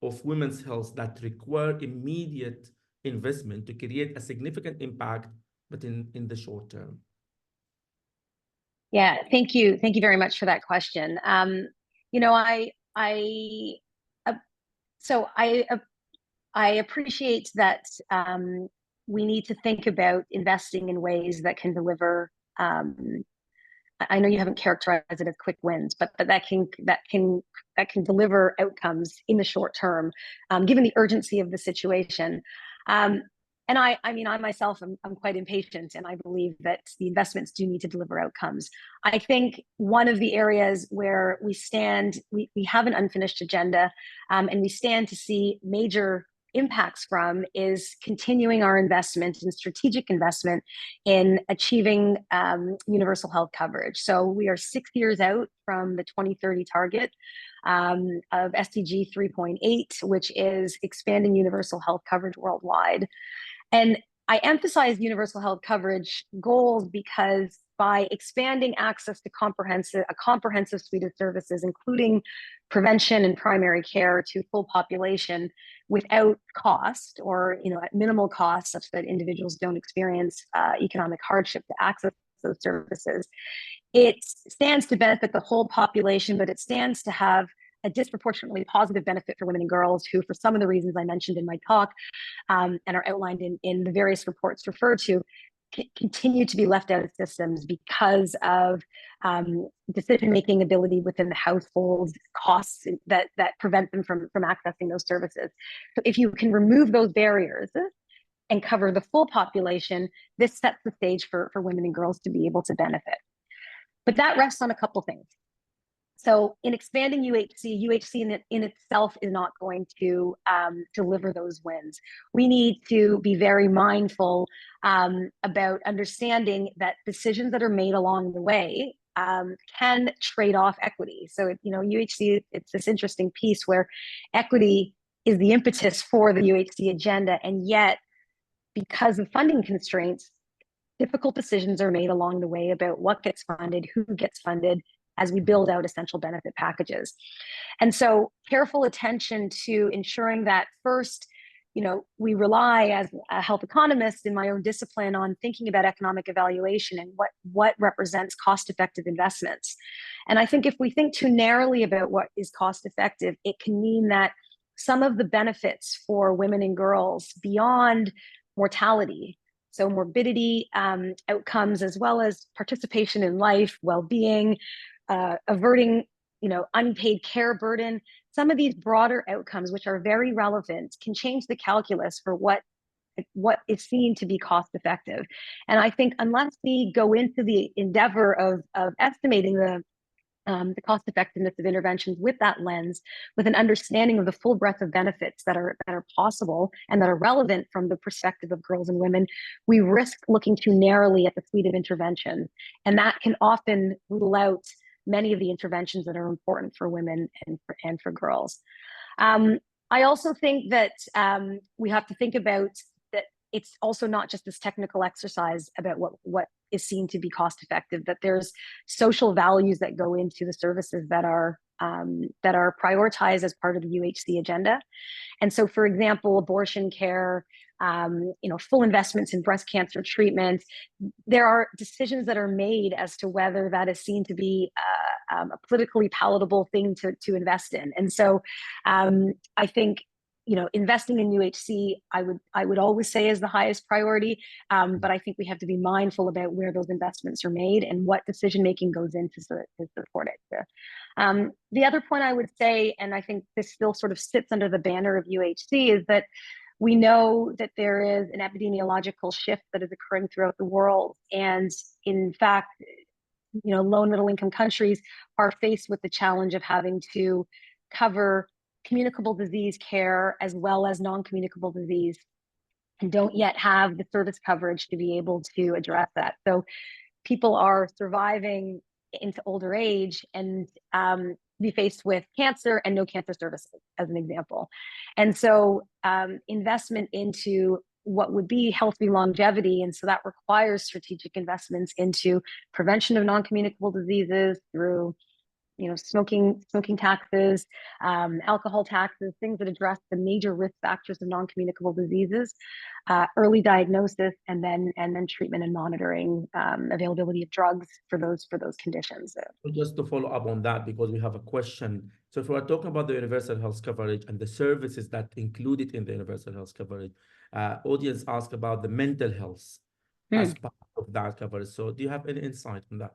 of women's health that require immediate investment to create a significant impact, but in the short term? Yeah, thank you. Thank you very much for that question. I appreciate that we need to think about investing in ways that can deliver. I know you haven't characterized it as quick wins, but that can deliver outcomes in the short term, given the urgency of the situation. And I mean, I myself, I'm quite impatient, and I believe that the investments do need to deliver outcomes. I think one of the areas where we stand, we have an unfinished agenda, and we stand to see major impacts from is continuing our investment and strategic investment in achieving universal health coverage. So we are 6 years out from the 2030 target of SDG 3.8, which is expanding universal health coverage worldwide. And I emphasize universal health coverage goals because by expanding access to a comprehensive suite of services, including prevention and primary care to full population without cost or at minimal cost such that individuals don't experience economic hardship to access those services, it stands to benefit the whole population, but it stands to have a disproportionately positive benefit for women and girls who, for some of the reasons I mentioned in my talk, and are outlined in the various reports referred to, continue to be left out of systems because of decision-making ability within the household, costs that prevent them from accessing those services. So if you can remove those barriers and cover the full population, this sets the stage for women and girls to be able to benefit. But that rests on a couple things. So in expanding UHC in itself is not going to deliver those wins. We need to be very mindful about understanding that decisions that are made along the way can trade off equity. So, UHC, it's this interesting piece where equity is the impetus for the UHC agenda, and yet, because of funding constraints, difficult decisions are made along the way about what gets funded, who gets funded, as we build out essential benefit packages. And so careful attention to ensuring that first, we rely as a health economist in my own discipline on thinking about economic evaluation and what represents cost-effective investments. And I think if we think too narrowly about what is cost-effective, it can mean that some of the benefits for women and girls beyond mortality, so morbidity outcomes, as well as participation in life, well-being, averting, unpaid care burden, some of these broader outcomes, which are very relevant, can change the calculus for what is seen to be cost effective. And I think unless we go into the endeavor of estimating the cost effectiveness of interventions with that lens, with an understanding of the full breadth of benefits that are possible and that are relevant from the perspective of girls and women, we risk looking too narrowly at the suite of interventions. And that can often rule out many of the interventions that are important for women and for girls. I also think that we have to think about that it's also not just this technical exercise about what is seen to be cost effective, that there's social values that go into the services that are prioritized as part of the UHC agenda. And so, for example, abortion care, full investments in breast cancer treatment, there are decisions that are made as to whether that is seen to be a politically palatable thing to invest in. And so I think, investing in UHC, I would always say is the highest priority, but I think we have to be mindful about where those investments are made and what decision-making goes into to support it. The other point I would say, and I think this still sort of sits under the banner of UHC, is that we know that there is an epidemiological shift that is occurring throughout the world. And in fact, low and middle income countries are faced with the challenge of having to cover communicable disease care as well as non-communicable disease, and don't yet have the service coverage to be able to address that. So people are surviving into older age and be faced with cancer and no cancer services, as an example. And so investment into what would be healthy longevity, and so that requires strategic investments into prevention of non-communicable diseases through smoking taxes, alcohol taxes, things that address the major risk factors of non-communicable diseases, early diagnosis, and then treatment and monitoring, availability of drugs for those conditions. So just to follow up on that, because we have a question. So if we're talking about the universal health coverage and the services that included in the universal health coverage, audience asked about the mental health as part of that coverage. So do you have any insight on that?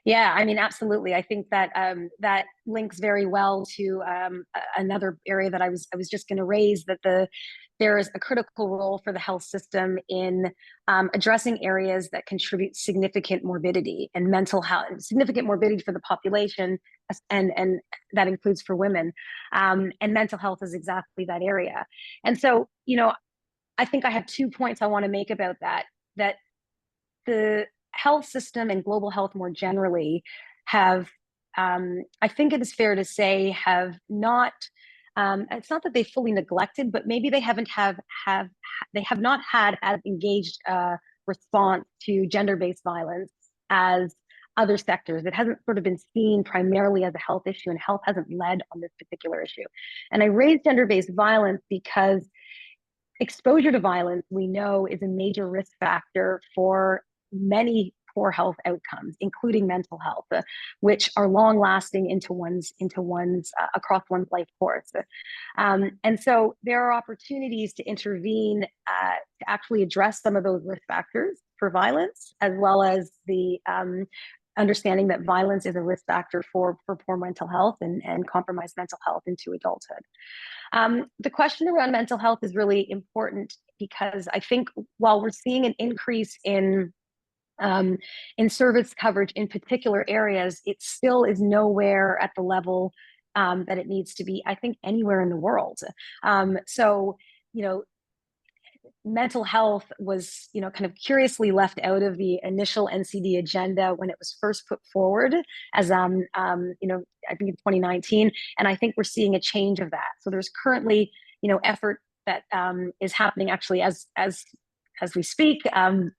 Yeah, I mean, absolutely. I think that that links very well to another area that I was just going to raise, that there is a critical role for the health system in addressing areas that contribute significant morbidity and mental health, significant morbidity for the population, and that includes for women. And mental health is exactly that area. And so, I think I have 2 points I want to make about that. That the health system and global health more generally have, I think it is fair to say, have not, it's not that they fully neglected, but maybe they have not had as engaged response to gender-based violence as other sectors. It hasn't sort of been seen primarily as a health issue, and health hasn't led on this particular issue. And I raise gender-based violence because exposure to violence, we know, is a major risk factor for many poor health outcomes, including mental health, which are long lasting into one's across one's life course. And so there are opportunities to intervene to actually address some of those risk factors for violence, as well as the understanding that violence is a risk factor for poor mental health and compromised mental health into adulthood. The question around mental health is really important because I think while we're seeing an increase in service coverage in particular areas, it still is nowhere at the level that it needs to be, I think, anywhere in the world. So, you know, mental health was, you know, kind of curiously left out of the initial NCD agenda when it was first put forward as, you know, I think in 2019, and I think we're seeing a change of that. So there's currently, you know, effort that is happening actually as we speak,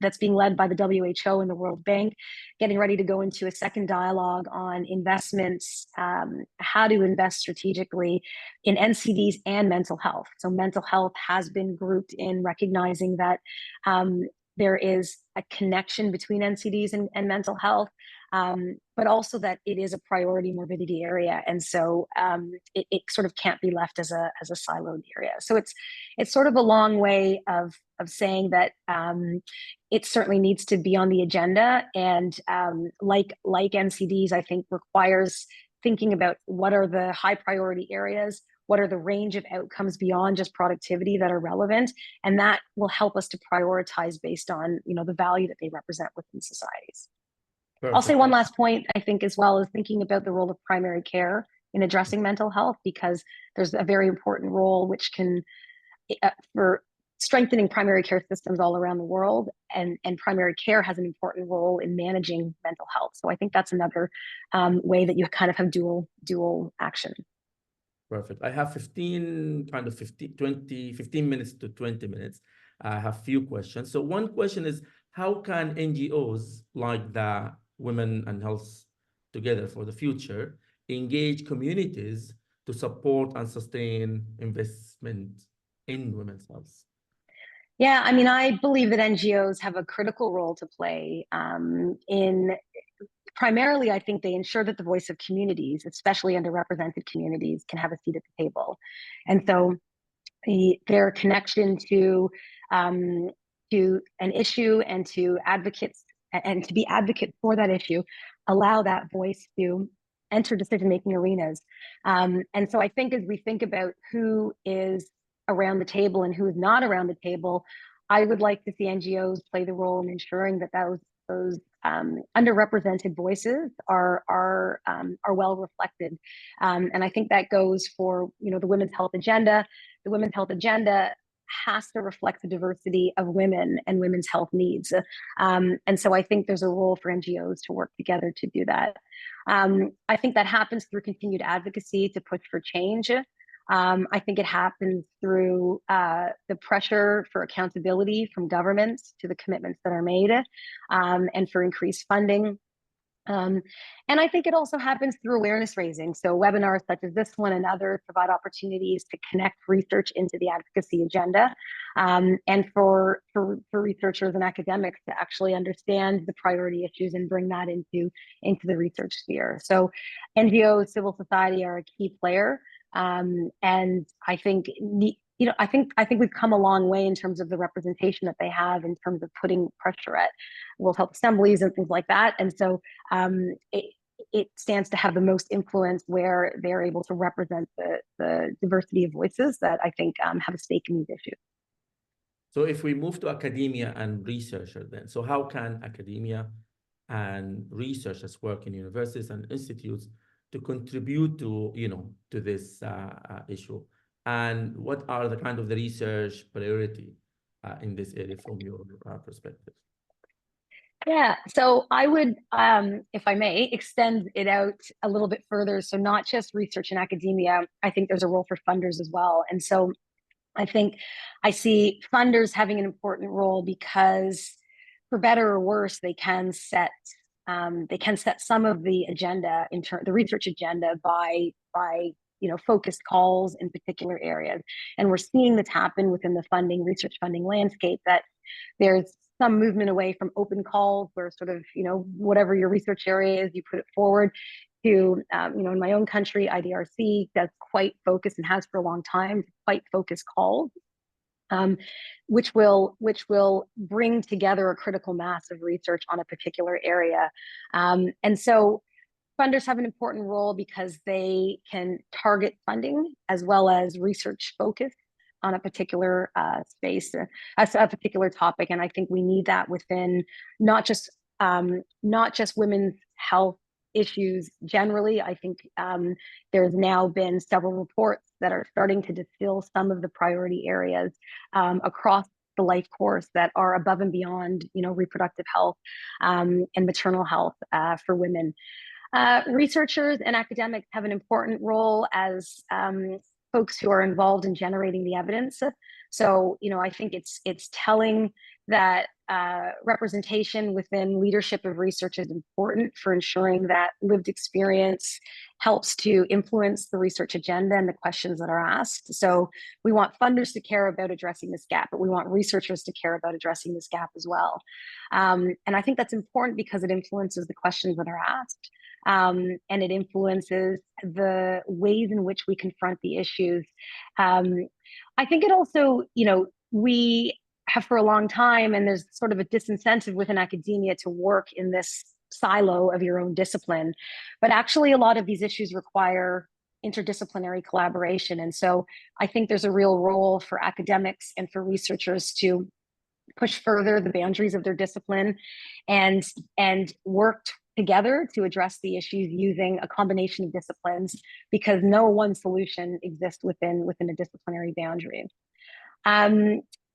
that's being led by the WHO and the World Bank, getting ready to go into a second dialogue on investments, how to invest strategically in NCDs and mental health. So mental health has been grouped in recognizing that there is a connection between NCDs and mental health, but also that it is a priority morbidity area, and so it sort of can't be left as a siloed area. So it's sort of a long way of saying that it certainly needs to be on the agenda, and like NCDs, I think requires thinking about what are the high priority areas, what are the range of outcomes beyond just productivity that are relevant, and that will help us to prioritize based on, you know, the value that they represent within societies. Perfect. I'll say one last point, I think, as well, is thinking about the role of primary care in addressing mental health, because there's a very important role which can, for strengthening primary care systems all around the world, and primary care has an important role in managing mental health. So I think that's another way that you kind of have dual action. Perfect. I have 15 minutes to 20 minutes. I have few questions. So one question is, how can NGOs like the Women and Health Together for the Future engage communities to support and sustain investment in women's health? Yeah, I mean, I believe that NGOs have a critical role to play in primarily, I think they ensure that the voice of communities, especially underrepresented communities, can have a seat at the table. And so their connection to an issue and to advocates and to be advocate for that issue, allow that voice to enter decision-making arenas. And so I think as we think about who is around the table and who is not around the table, I would like to see NGOs play the role in ensuring that those underrepresented voices are well reflected, and I think that goes for, you know, the women's health agenda. The women's health agenda has to reflect the diversity of women and women's health needs, and so I think there's a role for NGOs to work together to do that. I think that happens through continued advocacy to push for change. I think it happens through the pressure for accountability from governments to the commitments that are made, and for increased funding. And I think it also happens through awareness raising. So webinars such as this one and others provide opportunities to connect research into the advocacy agenda, and for researchers and academics to actually understand the priority issues and bring that into the research sphere. So NGOs, civil society are a key player. And I think, you know, I think we've come a long way in terms of the representation that they have in terms of putting pressure at World Health Assemblies and things like that. And so it stands to have the most influence where they're able to represent the diversity of voices that I think have a stake in these issues. So if we move to academia and researchers then, so how can academia and researchers work in universities and institutes to contribute to, you know, to this issue? And what are the kind of the research priority in this area from your perspective? Yeah, so I would, if I may, extend it out a little bit further. So not just research and academia, I think there's a role for funders as well. And so I think I see funders having an important role because, for better or worse, they can set some of the agenda the research agenda by you know, focused calls in particular areas. And we're seeing this happen within the research funding landscape, that there's some movement away from open calls where sort of, whatever your research area is, you put it forward to, in my own country, IDRC does quite focused and has for a long time, quite focused calls, which will bring together a critical mass of research on a particular area. And so funders have an important role because they can target funding as well as research focus on a particular space, a particular topic. And I think we need that within not just women's health issues generally. I think there's now been several reports that are starting to distill some of the priority areas across the life course that are above and beyond, reproductive health and maternal health for women. Researchers and academics have an important role as folks who are involved in generating the evidence. So, I think it's telling that representation within leadership of research is important for ensuring that lived experience helps to influence the research agenda and the questions that are asked. So we want funders to care about addressing this gap, but we want researchers to care about addressing this gap as well. And I think that's important because it influences the questions that are asked. And it influences the ways in which we confront the issues. I think it also, we have for a long time, and there's sort of a disincentive within academia to work in this silo of your own discipline. But actually, a lot of these issues require interdisciplinary collaboration. And so I think there's a real role for academics and for researchers to push further the boundaries of their discipline and work together to address the issues using a combination of disciplines, because no one solution exists within a disciplinary boundary.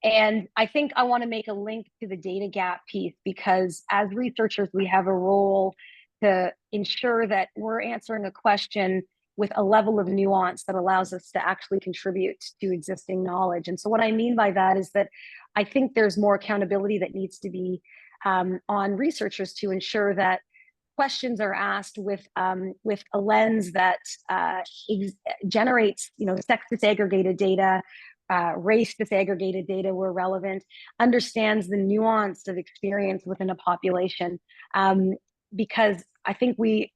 And I think I want to make a link to the data gap piece, because as researchers, we have a role to ensure that we're answering a question with a level of nuance that allows us to actually contribute to existing knowledge. And so what I mean by that is that I think there's more accountability that needs to be on researchers to ensure that questions are asked with a lens that generates, sex disaggregated data, race disaggregated data where relevant, understands the nuance of experience within a population, because I think we,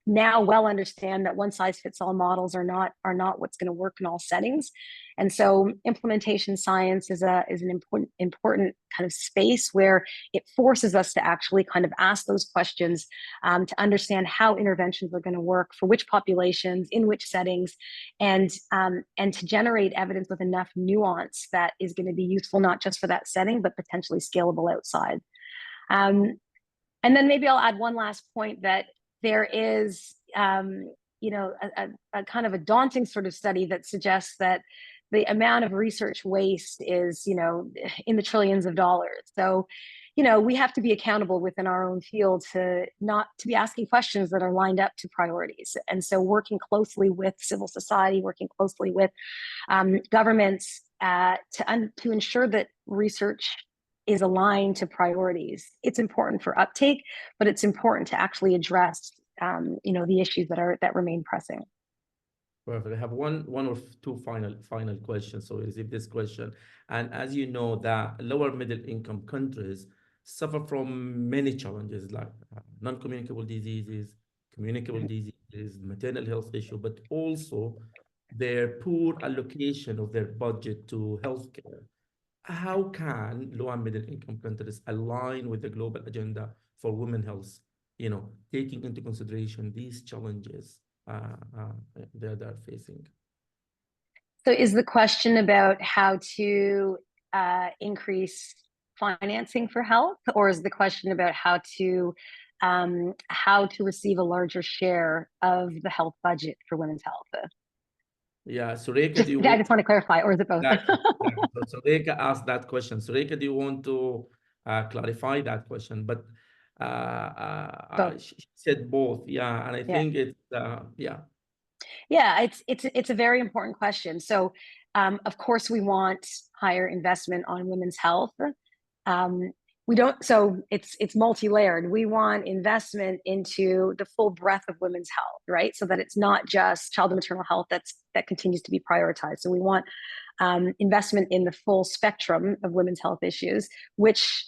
now well understand that one size fits all models are not what's going to work in all settings. And so implementation science is an important kind of space where it forces us to actually kind of ask those questions to understand how interventions are going to work for which populations, in which settings, and to generate evidence with enough nuance that is going to be useful not just for that setting, but potentially scalable outside. And then maybe I'll add one last point, that there is, a kind of a daunting sort of study that suggests that the amount of research waste is, in the trillions of dollars. So, we have to be accountable within our own field to be asking questions that are lined up to priorities. And so working closely with civil society, working closely with governments to ensure that research is aligned to priorities. It's important for uptake, but it's important to actually address, the issues that remain pressing. Perfect. I have one or two final questions. So receive this question. And as you know, that lower middle income countries suffer from many challenges like non-communicable diseases, communicable diseases, maternal health issue, but also their poor allocation of their budget to healthcare. How can low and middle income countries align with the global agenda for women's health, taking into consideration these challenges they're facing? So is the question about how to increase financing for health, or is the question about how to receive a larger share of the health budget for women's health? Yeah, Surekha, I just want to clarify, or is it both? Exactly. So Surekha asked that question. Surekha, do you want to clarify that question? But she said both. Yeah, and I think it's yeah. Yeah, it's a very important question. So, of course, we want higher investment on women's health. We don't, so it's multi-layered. We want investment into the full breadth of women's health, right? So that it's not just child and maternal health that continues to be prioritized. So we want investment in the full spectrum of women's health issues, which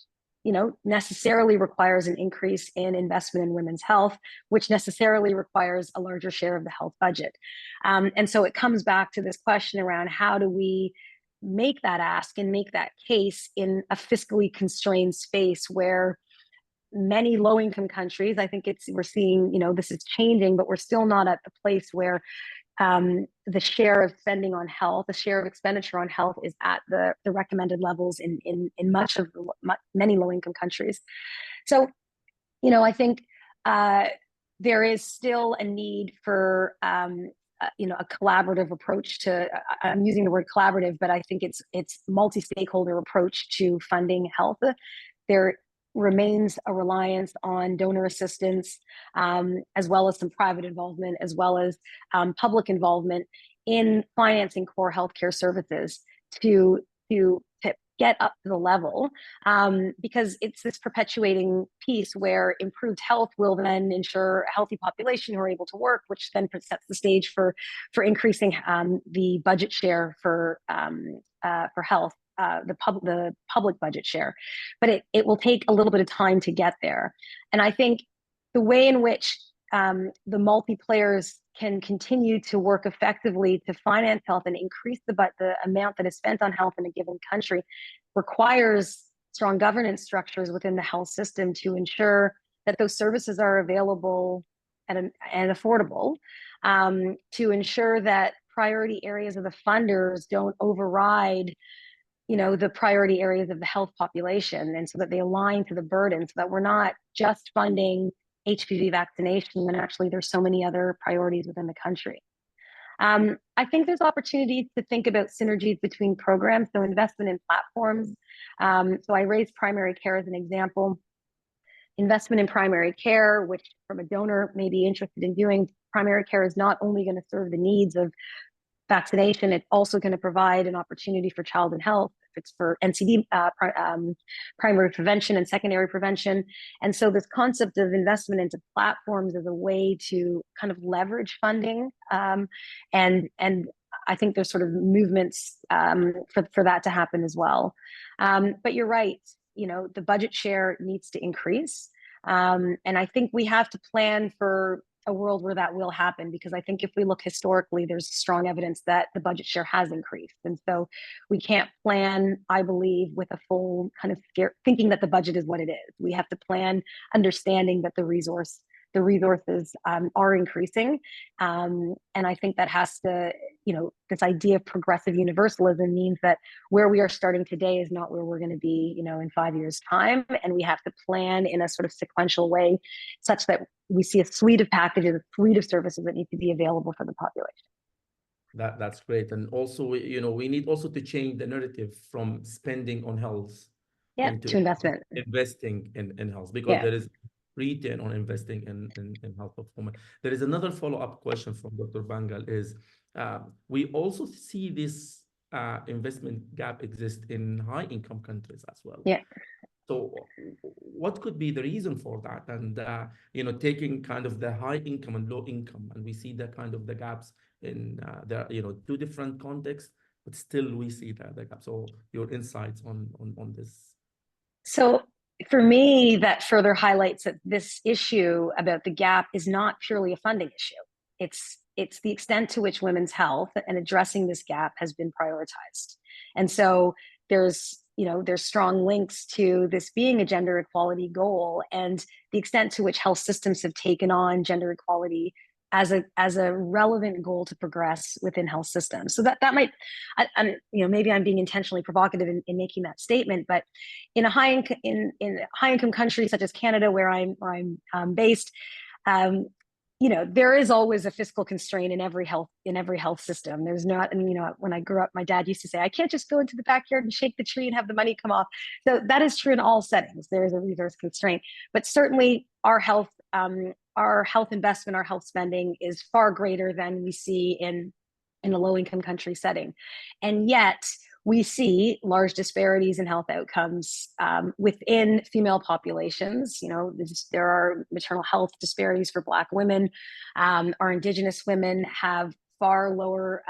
necessarily requires an increase in investment in women's health, which necessarily requires a larger share of the health budget. And so it comes back to this question around how do we make that ask and make that case in a fiscally constrained space where many low-income countries, I think we're seeing, this is changing, but we're still not at the place where the share of spending on health, the share of expenditure on health is at the recommended levels in many low-income countries. So, I think there is still a need for a collaborative approach to. I'm using the word collaborative, but I think it's multi-stakeholder approach to funding health. There remains a reliance on donor assistance, as well as some private involvement, as well as public involvement in financing core healthcare services to get up to the level, because it's this perpetuating piece where improved health will then ensure a healthy population who are able to work, which then sets the stage for increasing the budget share for health. The public budget share, but it will take a little bit of time to get there. And I think the way in which the multi-players can continue to work effectively to finance health and increase the amount that is spent on health in a given country requires strong governance structures within the health system to ensure that those services are available and affordable, to ensure that priority areas of the funders don't override the priority areas of the health population, and so that they align to the burden, so that we're not just funding HPV vaccination when actually there's so many other priorities within the country. I think there's opportunities to think about synergies between programs, so investment in platforms. So I raised primary care as an example. Investment in primary care, which from a donor may be interested in doing, primary care is not only going to serve the needs of vaccination, it's also going to provide an opportunity for child and health. If it's for NCD, primary prevention and secondary prevention. And so this concept of investment into platforms is a way to kind of leverage funding. And I think there's sort of movements for that to happen as well. But you're right, the budget share needs to increase. And I think we have to plan for a world where that will happen, because I think if we look historically, there's strong evidence that the budget share has increased. And so we can't plan, I believe, with a full kind of thinking that the budget is what it is. We have to plan understanding that the resources are increasing. And I think that has to, this idea of progressive universalism means that where we are starting today is not where we're going to be, in 5 years' time. And we have to plan in a sort of sequential way such that we see a suite of packages, a suite of services that need to be available for the population. That's great. And also, we need also to change the narrative from spending on health to investing in health, because there is return on investing in health of women. There is another follow-up question from Dr. Bangal is, we also see this investment gap exist in high-income countries as well. Yeah. So what could be the reason for that? And, taking kind of the high income and low income, and we see the kind of the gaps in two different contexts, but still we see the gap. So your insights on this. So for me, that further highlights that this issue about the gap is not purely a funding issue. It's the extent to which women's health and addressing this gap has been prioritized. And so there's strong links to this being a gender equality goal, and the extent to which health systems have taken on gender equality as a relevant goal to progress within health systems. So that might, maybe I'm being intentionally provocative in making that statement, but in high income countries such as Canada, where I'm based, there is always a fiscal constraint in every health system. There's not, when I grew up, my dad used to say, I can't just go into the backyard and shake the tree and have the money come off. So that is true in all settings. There is a resource constraint, but certainly our health investment, our health spending is far greater than we see in a low-income country setting. And yet we see large disparities in health outcomes within female populations. There are maternal health disparities for Black women. Our Indigenous women have far lower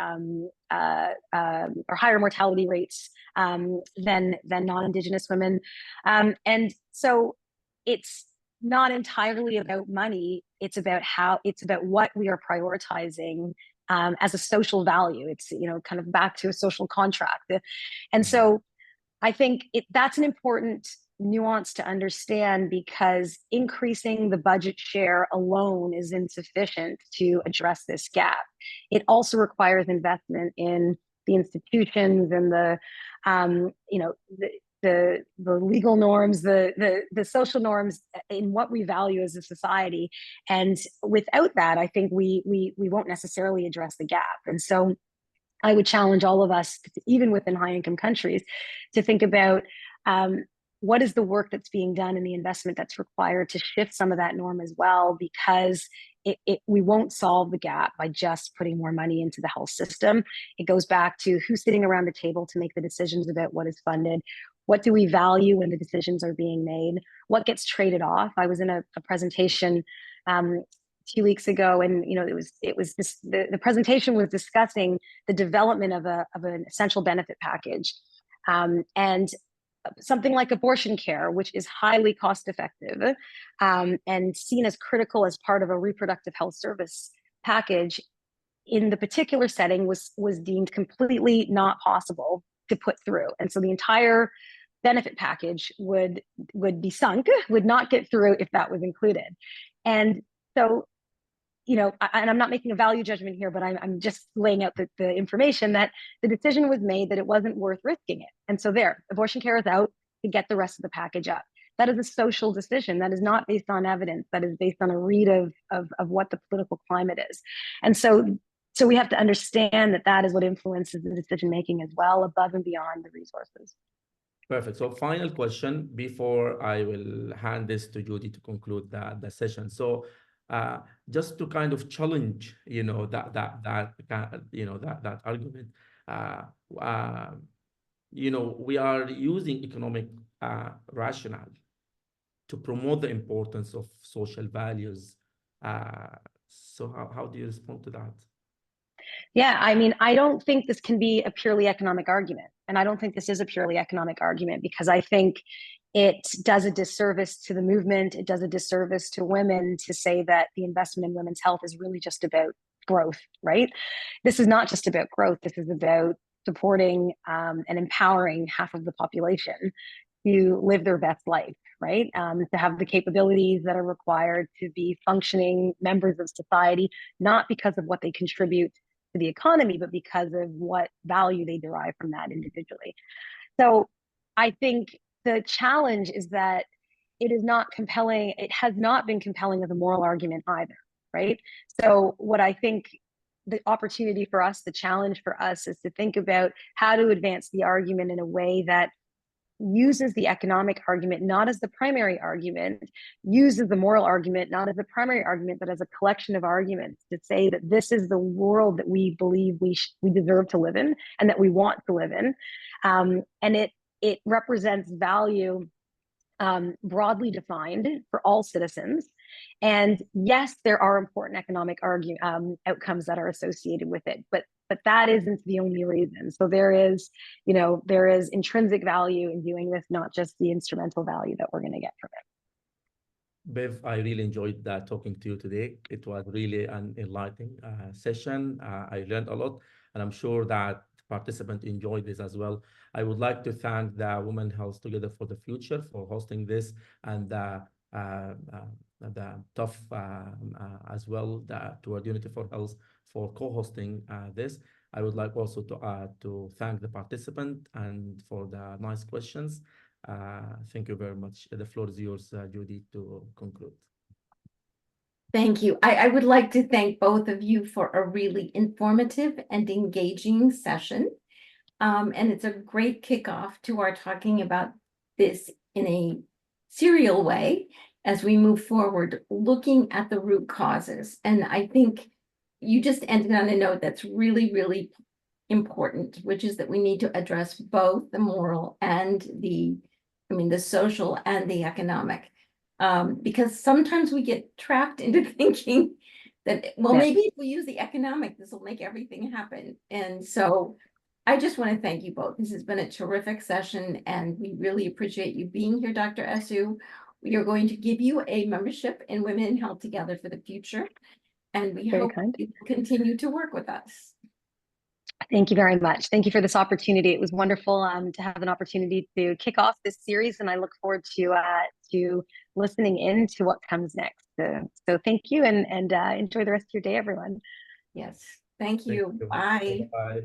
or higher mortality rates than non-Indigenous women. And so it's not entirely about money. It's about what we are prioritizing as a social value. It's, kind of back to a social contract. And so I think that's an important nuance to understand, because increasing the budget share alone is insufficient to address this gap. It also requires investment in the institutions and the legal norms, the social norms in what we value as a society. And without that, I think we won't necessarily address the gap. And so I would challenge all of us, even within high income countries, to think about what is the work that's being done and the investment that's required to shift some of that norm as well, because we won't solve the gap by just putting more money into the health system. It goes back to who's sitting around the table to make the decisions about what is funded. What do we value when the decisions are being made? What gets traded off? I was in a presentation 2 weeks ago, and the presentation was discussing the development of an essential benefit package, and something like abortion care, which is highly cost effective and seen as critical as part of a reproductive health service package, in the particular setting was deemed completely not possible to put through. And so the entire benefit package would be sunk, would not get through if that was included. And so, and I'm not making a value judgment here, but I'm just laying out the information that the decision was made that it wasn't worth risking it. And so abortion care is out to get the rest of the package up. That is a social decision. That is not based on evidence. That is based on a read of what the political climate is. And so we have to understand that is what influences the decision-making as well, above and beyond the resources. Perfect. So final question before I will hand this to Judy to conclude the session. So just to kind of challenge, that argument, we are using economic rationale to promote the importance of social values. So how do you respond to that? Yeah, I mean, I don't think this can be a purely economic argument. And I don't think this is a purely economic argument, because I think it does a disservice to the movement. It does a disservice to women to say that the investment in women's health is really just about growth, right? This is not just about growth. This is about supporting and empowering half of the population to live their best life, right? To have the capabilities that are required to be functioning members of society, not because of what they contribute to the economy, but because of what value they derive from that individually. So I think the challenge is that it is not compelling. It has not been compelling as a moral argument either, right? So what I think the opportunity for us, the challenge for us, is to think about how to advance the argument in a way that uses the economic argument not as the primary argument, uses the moral argument not as the primary argument, but as a collection of arguments to say that this is the world that we believe we deserve to live in and that we want to live in. And it represents value broadly defined for all citizens. And yes, there are important economic outcomes that are associated with it, but that isn't the only reason. So there is intrinsic value in doing this, not just the instrumental value that we're going to get from it. Bev, I really enjoyed talking to you today. It was really an enlightening session. I learned a lot, and I'm sure that participants enjoyed this as well. I would like to thank the Women Health Together for the Future for hosting this, and the TUF as well, Toward Unity for Health, for co-hosting this. I would like also to thank the participant and for the nice questions. Thank you very much. The floor is yours, Judy, to conclude. Thank you. I would like to thank both of you for a really informative and engaging session. And it's a great kickoff to our talking about this in a serial way as we move forward, looking at the root causes. And I think you just ended on a note that's really, really important, which is that we need to address both the moral and the social and the economic. Because sometimes we get trapped into thinking that, well, Yeah. maybe if we use the economic, this will make everything happen. And so I just want to thank you both. This has been a terrific session and we really appreciate you being here, Dr. Esu. We are going to give you a membership in Women in Health Together for the future. And we Very hope kind. you will continue to work with us. Thank you very much. Thank you for this opportunity. It was wonderful to have an opportunity to kick off this series, and I look forward to listening in to what comes next. So thank you, and enjoy the rest of your day, everyone. Yes. Thank you. you. Bye. Bye.